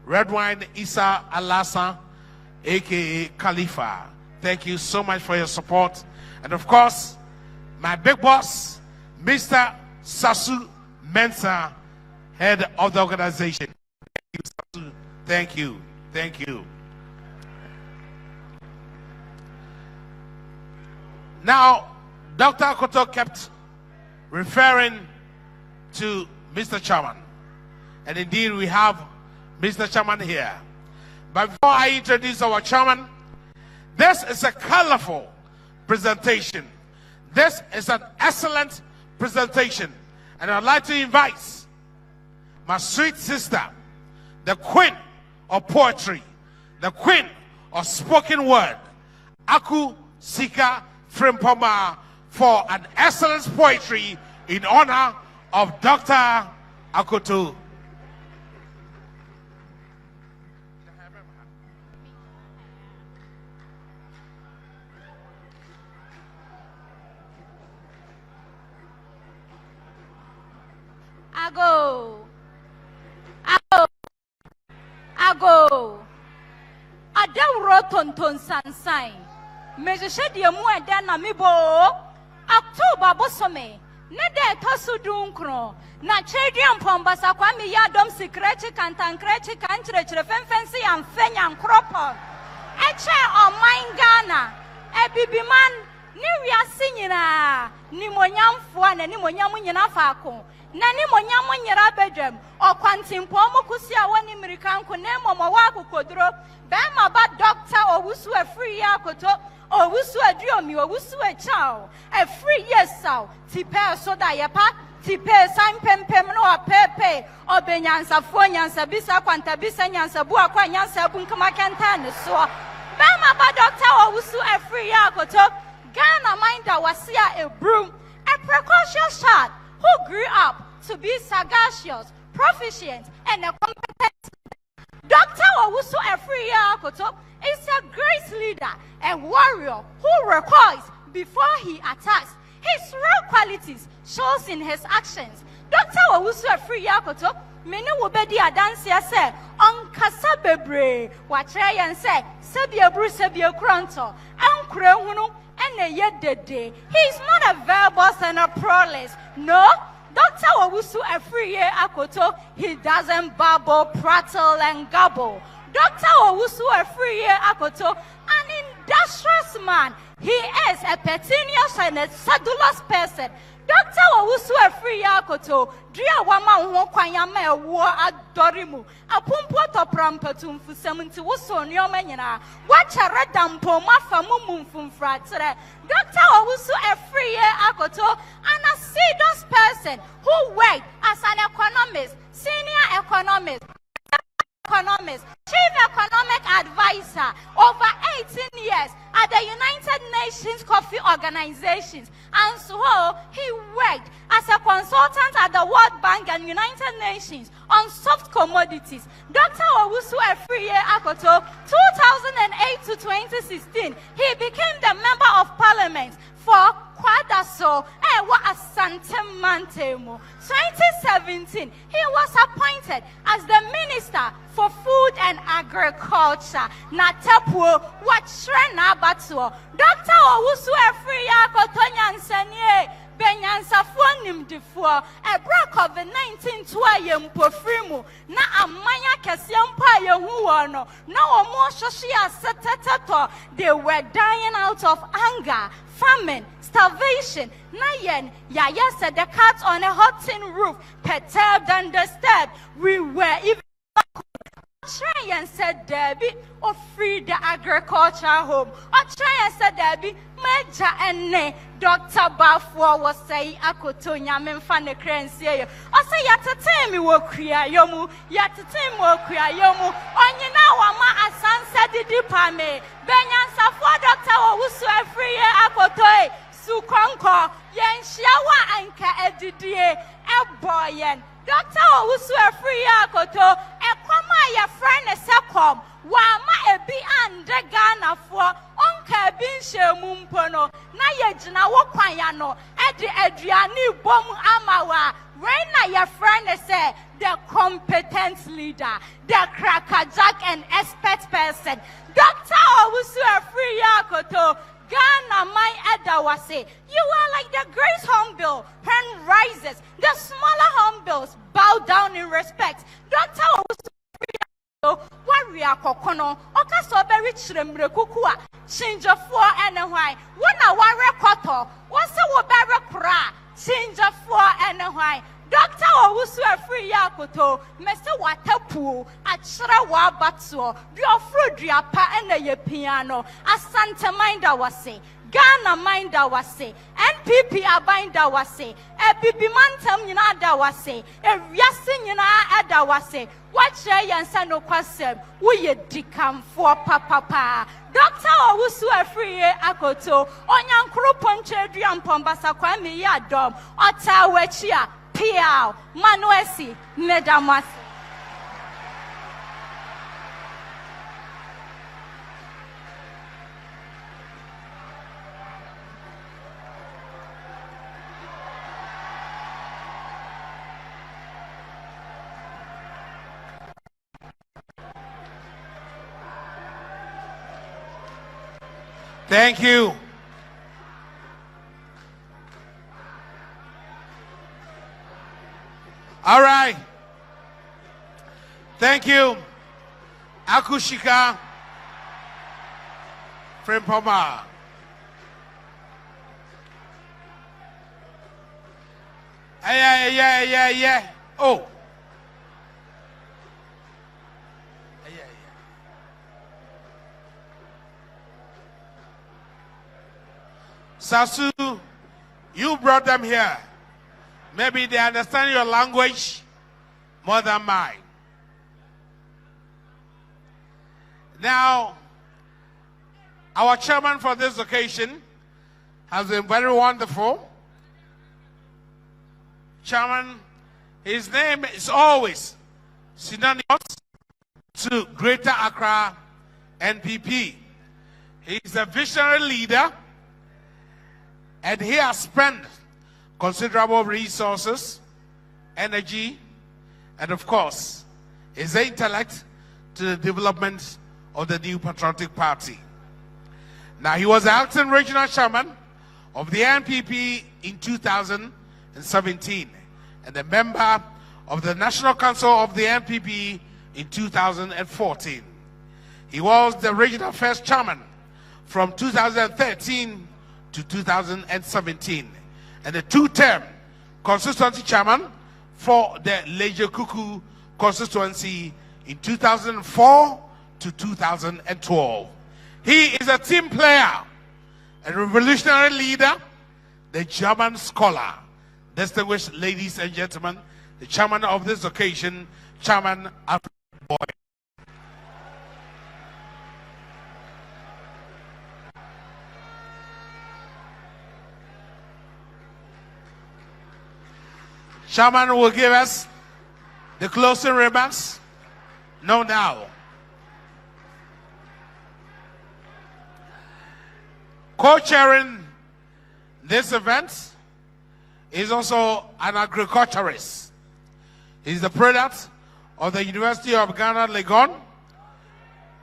Redwine Isa Alasa, aka Khalifa. Thank you so much for your support. And of course, my big boss, Mr. Sasu Mensah, head of the organization. Thank you. Thank you. Now, Dr. Akoto kept referring to Mr. Chairman. And indeed, we have Mr. Chairman here. But before I introduce our chairman, this is a colorful presentation. This is an excellent presentation. And I'd like to invite my sweet sister, the queen of poetry, the queen of spoken word, Aku Sika Frimpoma, for an excellent poetry in honor of Dr. Akoto. Ago. Adawro tonton sansai. Mejeshe die mu eda na mibo. October bosome. Nede tosu dunkro. Na chedi ampombasa kwa mi yadom sikrechi kantankrechi kanchrechere fenfensi amfenya nkropo. Eche oman Ghana. Ebibiman ni wiase nyina. Ni monyamfo na ni monyamu nyina faako. Nani monyamu nyira bedwam okwantimpo omukusi a woni mirikanko na momowa kokodro be ma ba doctor owusu Afriyie Akoto owusu aduomi owusu echao Afriyie saw tipe so da yepa tipe san pempem no apepe obenyansafo nyansa bisa kwanta bisa nyansa bu akwa nyansa bu nkama kenta ne so be ma ba doctor owusu Afriyie Akoto Ghana minda wasia ebrum a precocious child who grew up to be sagacious, proficient, and a competent. Dr. Owusu Afriyie Akoto is a great leader and warrior who recoils before he attacks. His real qualities shows in his actions. Dr. Owusu Afriyie Akoto many wobedi adansia say onkasa bebre wachre yen say sebie bru sebie kronto ankure hunu ene yedede. He is not a verbose and a prolix. No, Dr. Owusu Afriyie Akoto, he doesn't babble, prattle, and gabble. Dr. Owusu Afriyie Akoto, an industrious man. He is a petunious and a sedulous person. Dr. Owusu Afriyie Akoto, Dria Wama Wokwanyame War Adorimu, a Pumpo to Prampatum for 70 Wuson Yomanina, watch a redampo Mafamum from Fratre. Dr. Owusu Afriyie Akoto, an assiduous person who worked as an economist, senior economist, chief economic advisor over 18 years at the United Nations Coffee Organizations, and so he worked as a consultant at the World Bank and United Nations on soft commodities. Dr. Owusu Afriyie Akoto, 2008 to 2016, he became the Member of Parliament for Kwadaso Ewa Asante Mantemu. 2017, he was appointed as the Minister for Food and Agriculture. Natapuo Wachrena Batuo. Dr. Owusu Afriyie Akoto Nyansanie Benyansafo nimdifuo ebra COVID-19 to ayempofrimu na amanya kesiampa yehu no na omo hyohye aseteteto. They were dying out of anger, famine, starvation. Na yen yaya said the cat on a hot tin roof, perturbed and disturbed. We were even try and said Debbie or free the agriculture home. Or try and said Debbie, Major and ne Dr. Bafwa was say Akoto Yamen Fan Crency. Or say Yatatemi will crea yomu, Yatatim will crea yomu. On you now, Ama Asan said the Dipame, Benyan Safwa Dr. Owusu Afriyie Akoto, Sukonko, Yen Shawa Anka Edidie, Eboyen. Dr. Owusu Afriyie Akoto, Ekoma ya friend Sekom, Wama ebi ande Ghana for Onka bin Shemumpono, na yejina wokwanyano, Edi Adriani Bom Amawa, Reina ya friend say the competent leader, the crackerjack and expert person. Dr. Owusu Afriyie Akoto, Ghana my Edawase. You are like the great hornbill when rises. The smaller hornbills bow down in respect. Dr. Owusu warrior kokono. Oka so very chiremre kukua. Change of four and why. When a warrior koto. What's a very kra. Change of four and why. Dr. Owusu Afriyie Akoto, Mr. Watapu, Achra Wabatso, Diofrudria pa and ye piano, Asante Minda wase, Ghana Minda wase, NPP Abinda wase, Ebibi Mantam Yinada wase, Yasin Yana Ada wase, watch ye and Sano Kwasem, we dikam for papa. Dr. Owusu Afriyie Akoto, Onyankuru Ponche Driam Pombasa Kwame Yadom, Ota Wechia. Piao, Manuesi, Medamasi. Thank you. All right. Thank you. Akushika Frempoma. Yeah. Oh. Yeah. Sasu, you brought them here. Maybe they understand your language more than mine. Now, our chairman for this occasion has been very wonderful. Chairman, his name is always synonymous to Greater Accra NPP. He is a visionary leader, and he has spent considerable resources, energy, and of course, his intellect to the development of the new patriotic party. Now, he was the acting regional chairman of the NPP in 2017 and a member of the National Council of the NPP in 2014. He was the regional first chairman from 2013 to 2017. And the two-term constituency chairman for the Leisure Kuku constituency in 2004 to 2012. He is a team player, a revolutionary leader, the German scholar. Distinguished ladies and gentlemen, the chairman of this occasion, Chairman Afriyie Boy. Chairman will give us The closing remarks? No, now. Co-chairing this event is also an agriculturist. He's the product of the University of Ghana, Legon.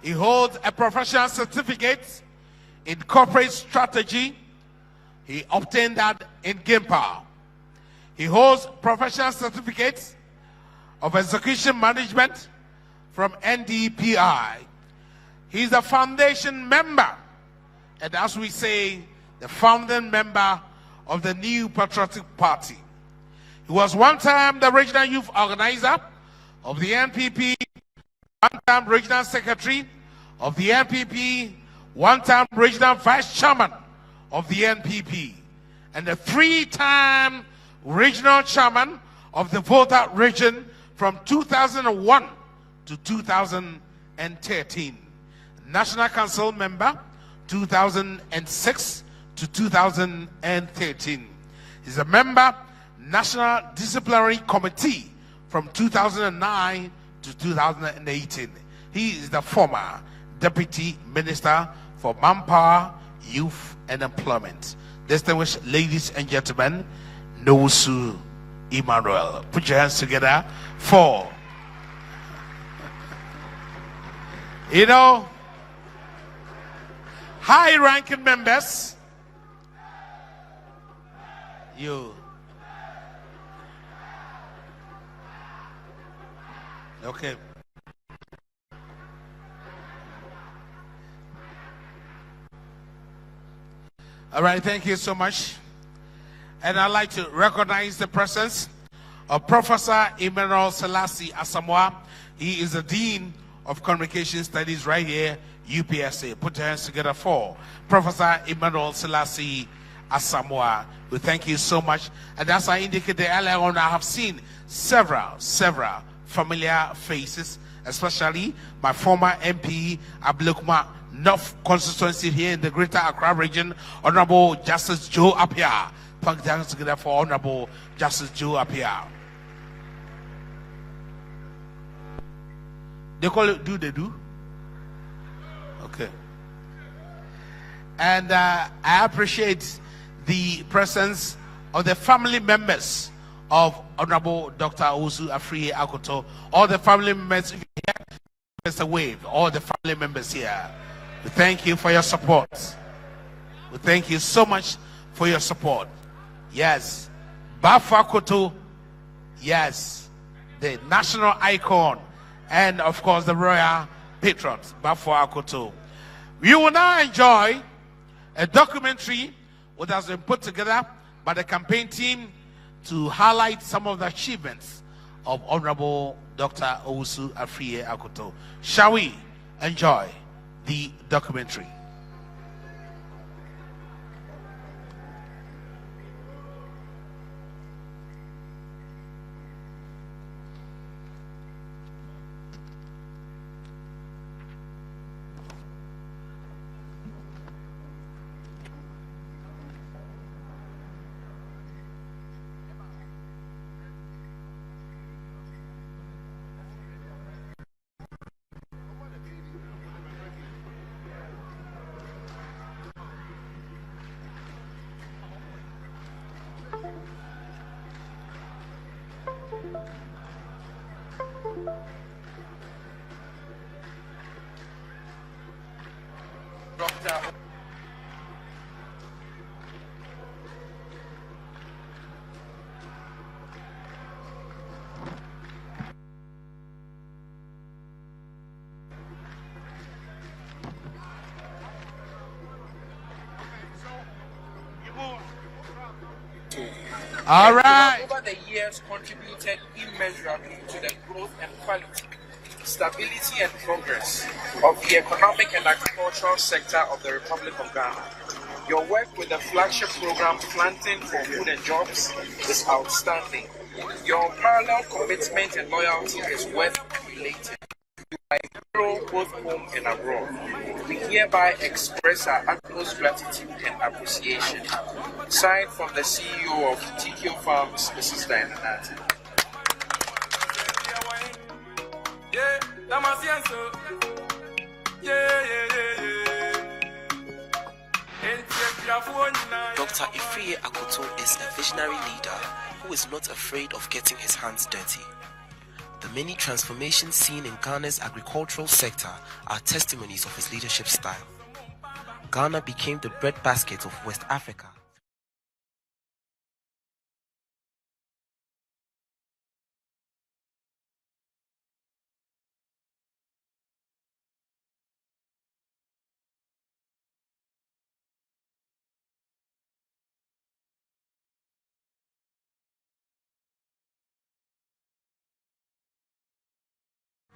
He holds a professional certificate in corporate strategy. He obtained that in GIMPA. He holds professional certificates of execution management from NDPI. He's a foundation member, and as we say, the founding member of the New Patriotic Party. He was one time the regional youth organizer of the NPP, one time regional secretary of the NPP, one time regional vice chairman of the NPP, and a three-time regional chairman of the Volta region from 2001 to 2013. National Council member 2006 to 2013. He's a member National Disciplinary Committee from 2009 to 2018. He is the former Deputy Minister for Manpower, Youth and Employment. Distinguished ladies and gentlemen, Nwosu Emmanuel. Put your hands together for, high-ranking members. Okay. All right, thank you so much. And I'd like to recognize the presence of Professor Emmanuel Selassie Asamoah. He is the Dean of Communication Studies right here, UPSA. Put your hands together for Professor Emmanuel Selassie Asamoah. We thank you so much. And as I indicated earlier on, I have seen several familiar faces, especially my former MP, Ablekuma North constituency here in the Greater Accra region, Honorable Justice Joe Appiah. Put your hands together for Honorable Justice Joe Appiah. They call it they do? Okay. And I appreciate the presence of the family members of Honorable Dr. Owusu Afriyie Akoto. All the family members, if you hear, there's a wave. All the family members here. We thank you for your support. We thank you so much for your support. Yes. Bafo Akoto. Yes. The national icon. And of course the royal patrons, Bafo Akoto. We will now enjoy a documentary which has been put together by the campaign team to highlight some of the achievements of Honorable Dr. Owusu Afriyie Akoto. Shall we enjoy the documentary? All right. Over the years, contributed immeasurably to the growth and quality, stability and progress of the economic and agricultural sector of the Republic of Ghana. Your work with the flagship program Planting for Food and Jobs is outstanding. Your unparalleled commitment and loyalty is worth relating. You are a hero both home and abroad. We hereby express our utmost gratitude and appreciation. Signed from the CEO of TQ Farms, Mrs. Diana Nati. Dr. Afriyie Akoto is a visionary leader who is not afraid of getting his hands dirty. The many transformations seen in Ghana's agricultural sector are testimonies of his leadership style. Ghana became the breadbasket of West Africa.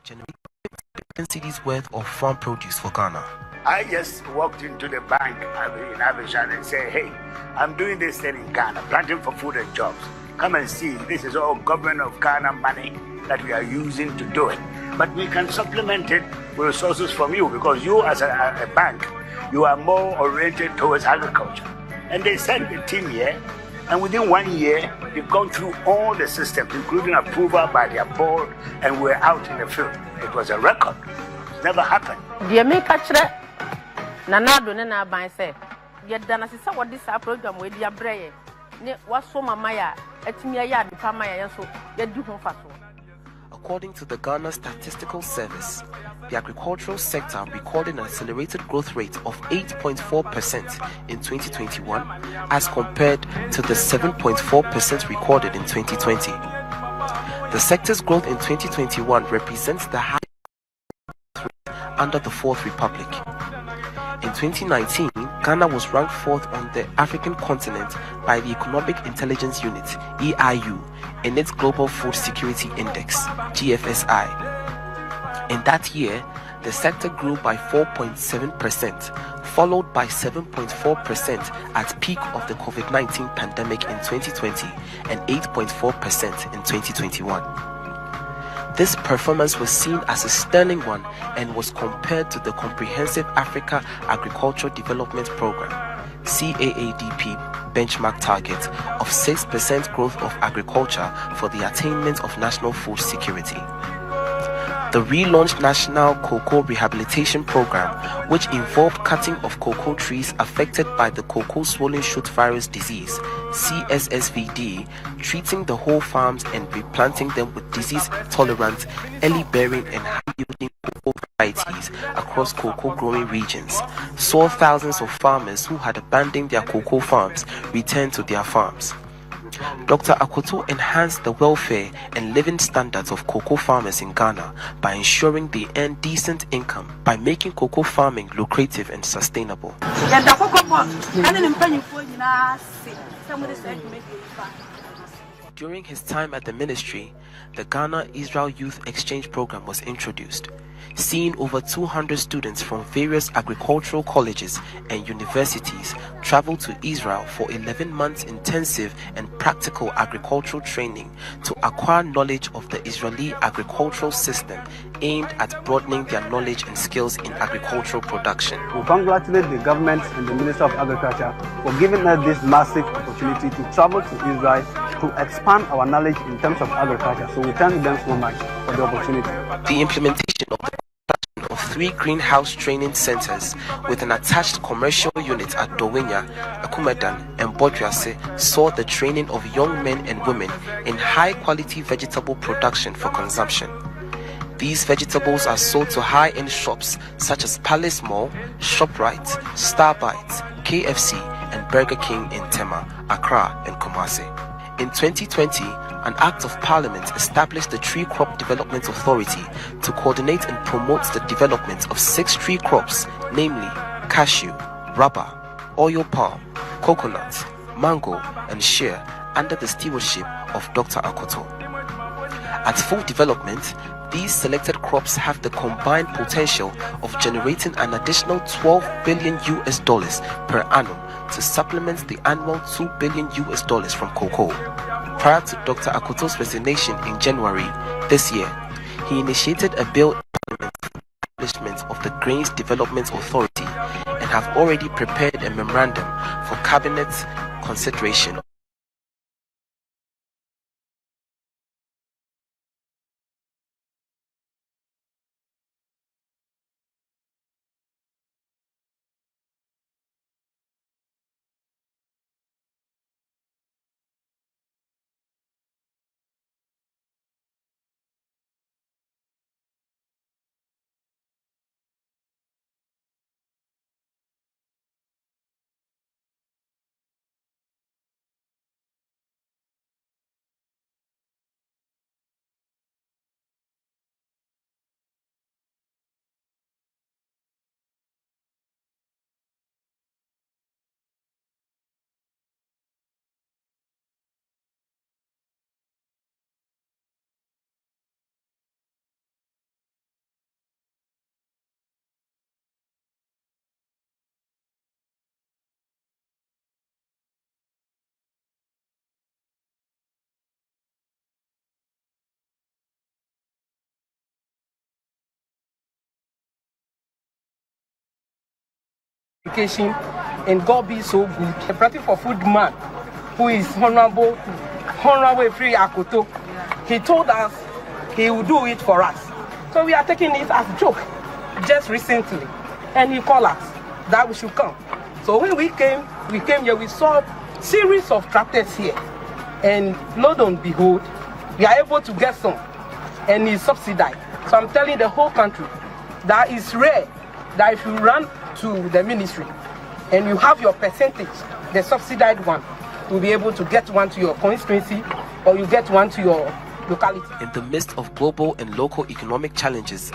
Generating cities worth of farm produce for Ghana. I just walked into the bank in Abidjan and said, hey, I'm doing this thing in Ghana, planting for food and jobs. Come and see, this is all government of Ghana money that we are using to do it. But we can supplement it with resources from you because you as a bank, you are more oriented towards agriculture. And they sent the team here, and within 1 year, they've gone through all the systems, including approval by their board, and we're out in the field. It was a record. It's never happened. Nanado na ban say yedda na sisa wodi sa program we dia breye ne waso mama ya atimi ya adipa maya yenso yedi ho faso. According to the Ghana Statistical Service, the agricultural sector recorded an accelerated growth rate of 8.4% in 2021 as compared to the 7.4% recorded in 2020. The sector's growth in 2021 represents the highest rate under the Fourth Republic. In 2019, Ghana was ranked 4th on the African continent by the Economic Intelligence Unit (EIU) in its Global Food Security Index (GFSI). In that year, the sector grew by 4.7%, followed by 7.4% at peak of the COVID-19 pandemic in 2020 and 8.4% in 2021. This performance was seen as a sterling one and was compared to the Comprehensive Africa Agricultural Development Program (CAADP) benchmark target of 6% growth of agriculture for the attainment of national food security. The relaunched National Cocoa Rehabilitation Program, which involved cutting of cocoa trees affected by the cocoa swollen shoot virus disease (CSSVD), treating the whole farms and replanting them with disease-tolerant, early-bearing and high-yielding cocoa varieties across cocoa-growing regions, saw thousands of farmers who had abandoned their cocoa farms return to their farms. Dr. Akoto enhanced the welfare and living standards of cocoa farmers in Ghana by ensuring they earn decent income by making cocoa farming lucrative and sustainable. During his time at the ministry, the Ghana-Israel Youth Exchange Program was introduced, seeing over 200 students from various agricultural colleges and universities travel to Israel for 11 months intensive and practical agricultural training to acquire knowledge of the Israeli agricultural system aimed at broadening their knowledge and skills in agricultural production. We congratulate the government and the Minister of Agriculture for giving us this massive opportunity to travel to Israel to expand our knowledge in terms of agriculture. So we thank them so much for the opportunity. The implementation of the construction of 3 greenhouse training centers with an attached commercial unit at Dowinya, Akumedan, and Bodriase saw the training of young men and women in high-quality vegetable production for consumption. These vegetables are sold to high-end shops such as Palace Mall, ShopRite, Starbites, KFC, and Burger King in Tema, Accra, and Kumasi. In 2020, an Act of Parliament established the Tree Crop Development Authority to coordinate and promote the development of 6 tree crops, namely cashew, rubber, oil palm, coconut, mango, and shea, under the stewardship of Dr. Akoto. At full development, these selected crops have the combined potential of generating an additional $12 billion per annum to supplement the annual $2 billion from cocoa. Prior to Dr. Akoto's resignation in January this year, he initiated a bill in Parliament for the establishment of the Grains Development Authority and have already prepared a memorandum for cabinet consideration. education, and God be so good. The Party for Food man, who is Honorable Afriyie Akoto, he told us he will do it for us. So we are taking it as a joke just recently. And he called us that we should come. So when we came here, we saw a series of tractors here. And lo and behold, we are able to get some. And it's subsidized. So I'm telling the whole country that it's rare that if you run to the ministry and you have your percentage, the subsidized one, you'll be able to get one to your constituency or you get one to your locality. In the midst of global and local economic challenges,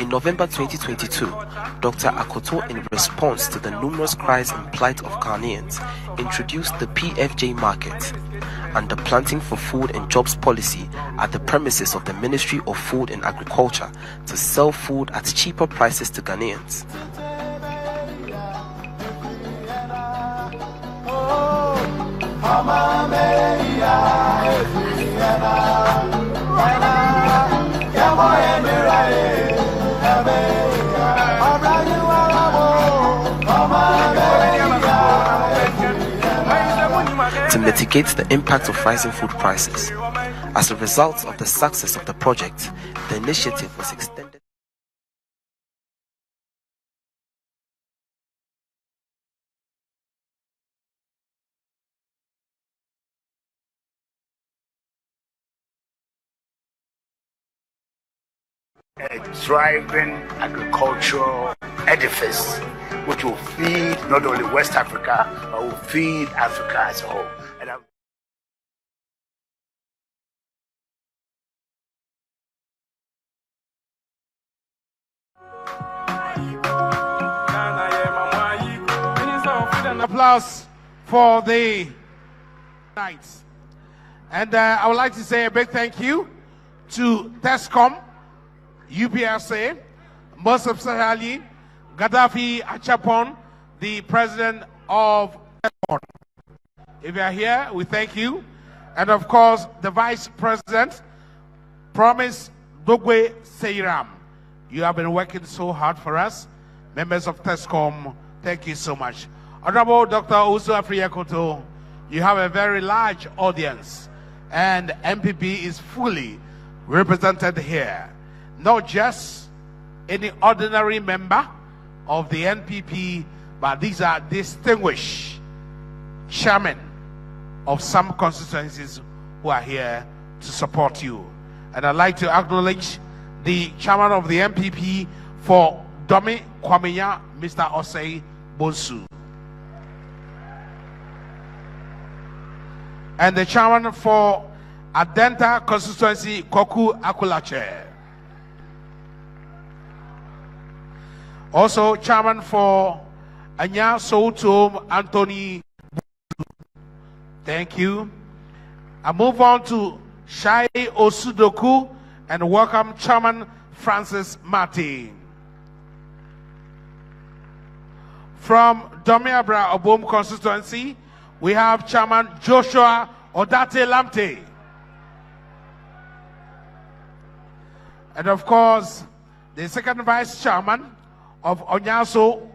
in November 2022, Dr. Akoto, in response to the numerous cries and plight of Ghanaians, introduced the PFJ market and the Planting for Food and Jobs policy at the premises of the Ministry of Food and Agriculture to sell food at cheaper prices to Ghanaians. To mitigate the impact of rising food prices. As a result of the success of the project, the initiative was extended. A thriving agricultural edifice which will feed not only West Africa, but will feed Africa as a whole. And applause for the nights. And I would like to say a big thank you to TESCOM, UPSA, most especially Gaddafi Achapon, the president of TESCOM. If you are here, we thank you. And of course, the vice president, Promise Dogwe Seiram. You have been working so hard for us. Members of TESCOM, thank you so much. Honorable Dr. Afriyie Akoto, you have a very large audience, and MPP is fully represented here. Not just any ordinary member of the NPP, but these are distinguished chairmen of some constituencies who are here to support you. And I'd like to acknowledge the chairman of the NPP for Domi Kwamenya, Mr. Osei Bonsu. And the chairman for Adenta constituency, Koku Akulache. Also chairman for Anya Soutum, Anthony. Thank you. I move on to Shai Osudoku and welcome Chairman Francis Martin. From Domiabra Obom constituency, we have Chairman Joshua Odate Lamte. And of course, the second vice chairman of Onyaso,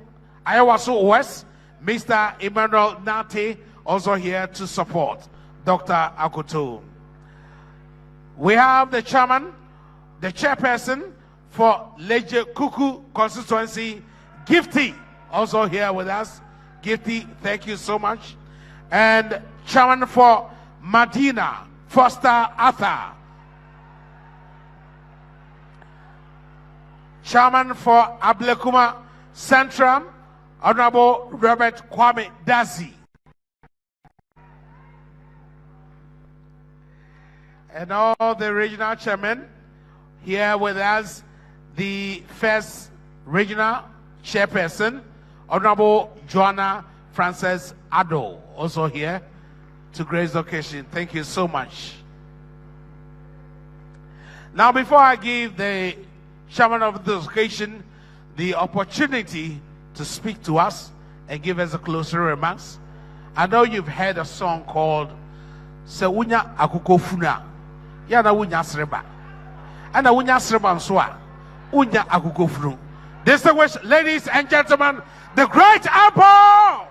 Ayawaso West, Mr. Emmanuel Nate, also here to support Dr. Akoto. We have the chairman, the chairperson for Leje Kuku constituency, Gifty, also here with us. Gifty, thank you so much. And chairman for Medina, Foster Arthur. Chairman for Ablekuma Central, Honorable Robert Kwame Dazi. And all the regional chairmen here with us, the first regional chairperson, Honorable Joanna Frances Addo, also here to grace the occasion. Thank you so much. Now, before I give the chairman of the occasion the opportunity to speak to us and give us a closing remarks, I know you've heard a song called Sewunya Akukofuna. Yana wunya sreba. Ana wunya sreba nswa. Unya akukofunu. Distinguished ladies and gentlemen, the Great Apple!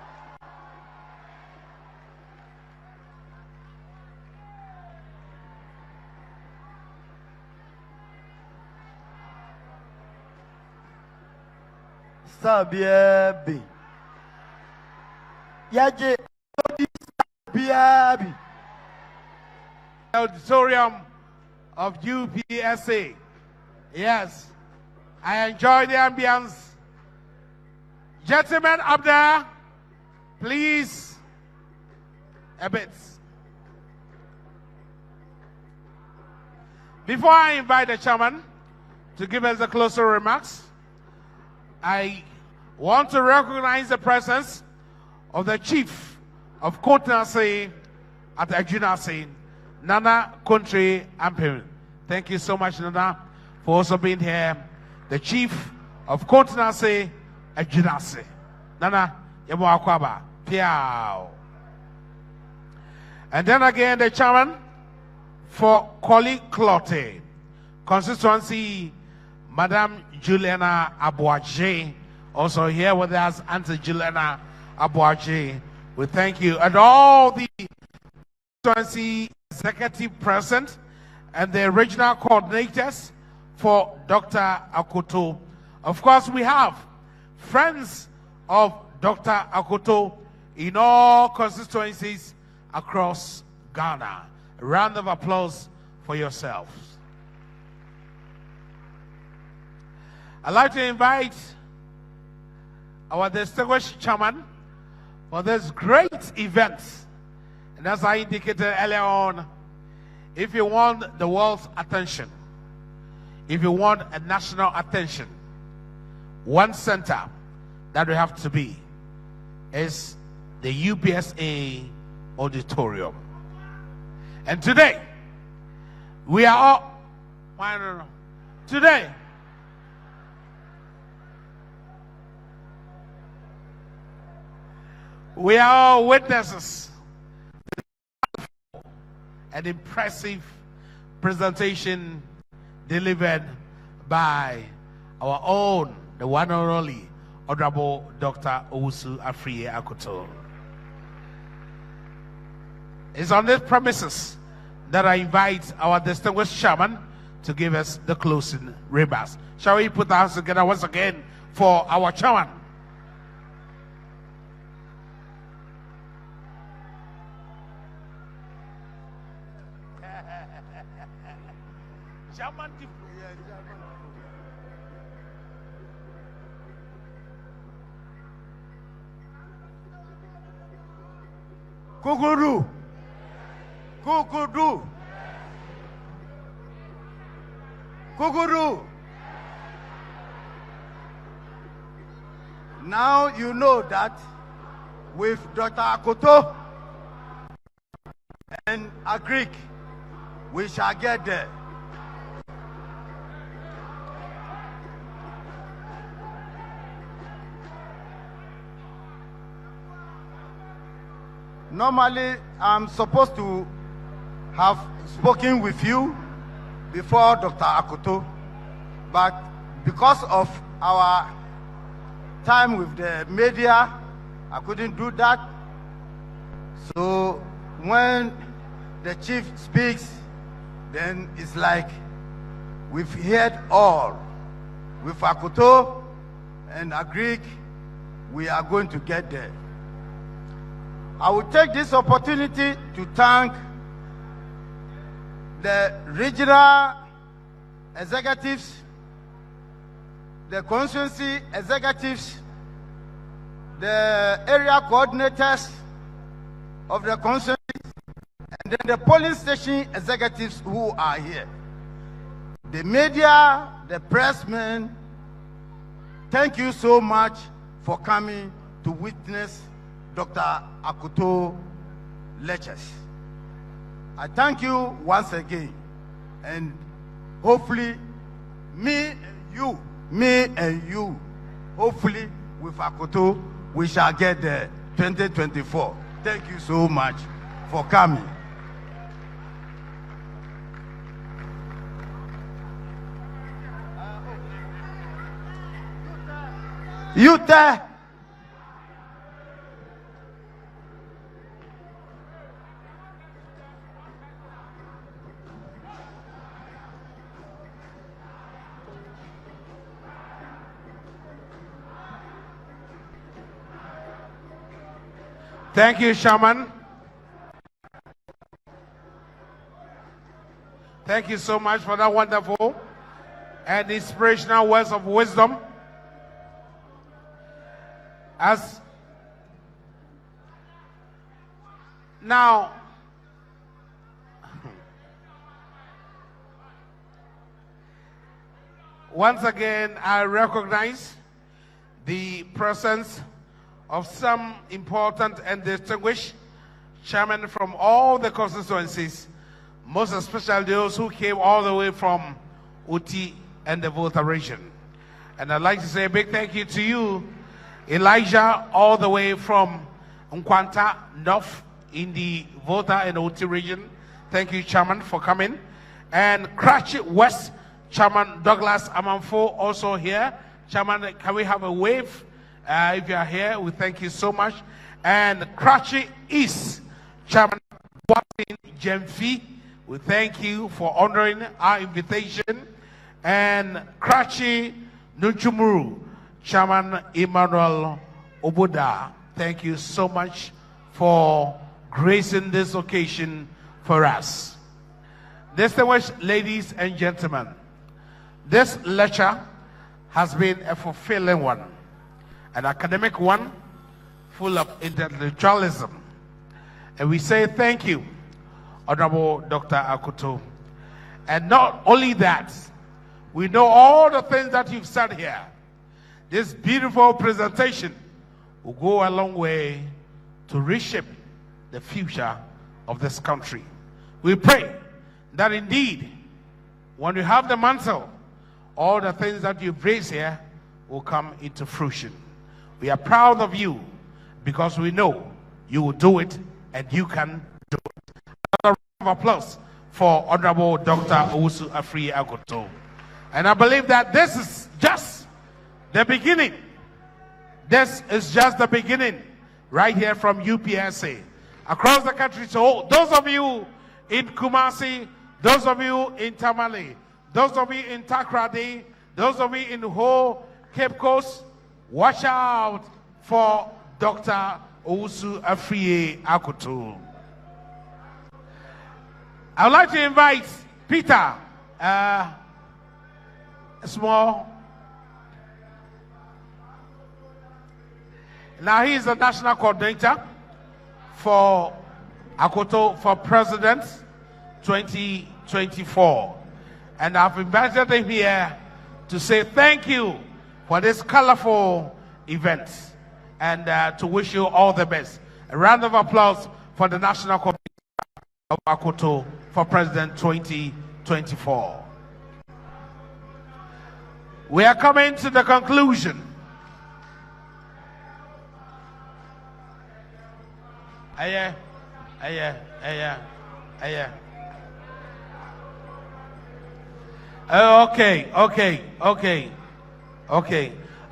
Sabiabi. Yaje Sabiabi. Auditorium of UPSA. Yes, I enjoy the ambience. Gentlemen up there, please, a bit. Before I invite the chairman to give us the closer remarks, I want to recognize the presence of the chief of Kotenase at Ajinase, Nana Country Ampere. Thank you so much, Nana, for also being here. The chief of Kotenase Ajinase. Nana, Yemo Akwaba, Piao. And then again, the chairman for Koli Clote constituency, Madam Juliana Abuaje, also here with us, Auntie Juliana Abuaje. We thank you. And all the constituency executive present and the regional coordinators for Dr. Akoto. Of course, we have friends of Dr. Akoto in all constituencies across Ghana. A round of applause for yourselves. I'd like to invite our distinguished chairman for this great event. And as I indicated earlier on, if you want the world's attention, if you want a national attention, one center that we have to be is the UPSA auditorium. And today, we are all, today, we are all witnesses to an impressive presentation delivered by our own, the one and only, Honorable Dr. Afriyie Akoto. It's on these premises that I invite our distinguished chairman to give us the closing remarks. Shall we put our hands together once again for our chairman? Kukudu. Kukudu. Kukudu. Now you know that with Dr. Akoto and Agric, we shall get there. Normally, I'm supposed to have spoken with you before Dr. Akoto, but because of our time with the media, I couldn't do that. So when the chief speaks, then it's like we've heard all. With Akoto and Agric, we are going to get there. I will take this opportunity to thank the regional executives, the constituency executives, the area coordinators of the constituencies, and then the polling station executives who are here. The media, the pressmen, thank you so much for coming to witness Dr. Akoto lectures. I thank you once again, and hopefully me and you, hopefully with Akoto, we shall get there 2024. Thank you so much for coming. Youth. Thank you, Shaman. Thank you so much for that wonderful and inspirational words of wisdom. As now, once again, I recognize the presence of some important and distinguished chairmen from all the constituencies, most especially those who came all the way from Uti and the Volta region. And I'd like to say a big thank you to you, Elijah, all the way from Nkwanta North in the Volta and Uti region. Thank you, Chairman, for coming. And Kratchi West, Chairman Douglas Amanfo, also here. Chairman, can we have a wave? If you are here, we thank you so much. And Kratchi East, Chairman Watson Jemfi, we thank you for honoring our invitation. And Kratchi Nujumuru, Chairman Emmanuel Obuda, thank you so much for gracing this occasion for us. Distinguished ladies and gentlemen, this lecture has been a fulfilling one, an academic one, full of intellectualism. And we say thank you, Honorable Dr. Akoto. And not only that, we know all the things that you've said here. This beautiful presentation will go a long way to reshape the future of this country. We pray that indeed, when you have the mantle, all the things that you've raised here will come into fruition. We are proud of you because we know you will do it and you can do it. Another round of applause for Honorable Dr. Afriyie Akoto. And I believe that this is just the beginning. This is just the beginning right here from UPSA. Across the country, so those of you in Kumasi, those of you in Tamale, those of you in Takrady, those of you in Ho, Cape Coast, watch out for Dr. Afriyie Akoto. I would like to invite Peter, small. Now he is the national coordinator for Akoto for President 2024. And I've invited him here to say thank you for this colorful event and to wish you all the best. A round of applause for the national coordinator of Akoto for President 2024. We are coming to the conclusion. Okay.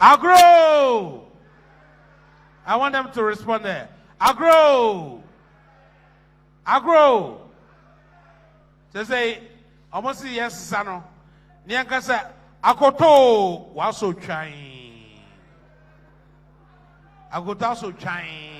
Agro! I want them to respond there. Agro! They say, almost yes, Sano. Nyanka say, Akoto was so trying. Akoto so trying.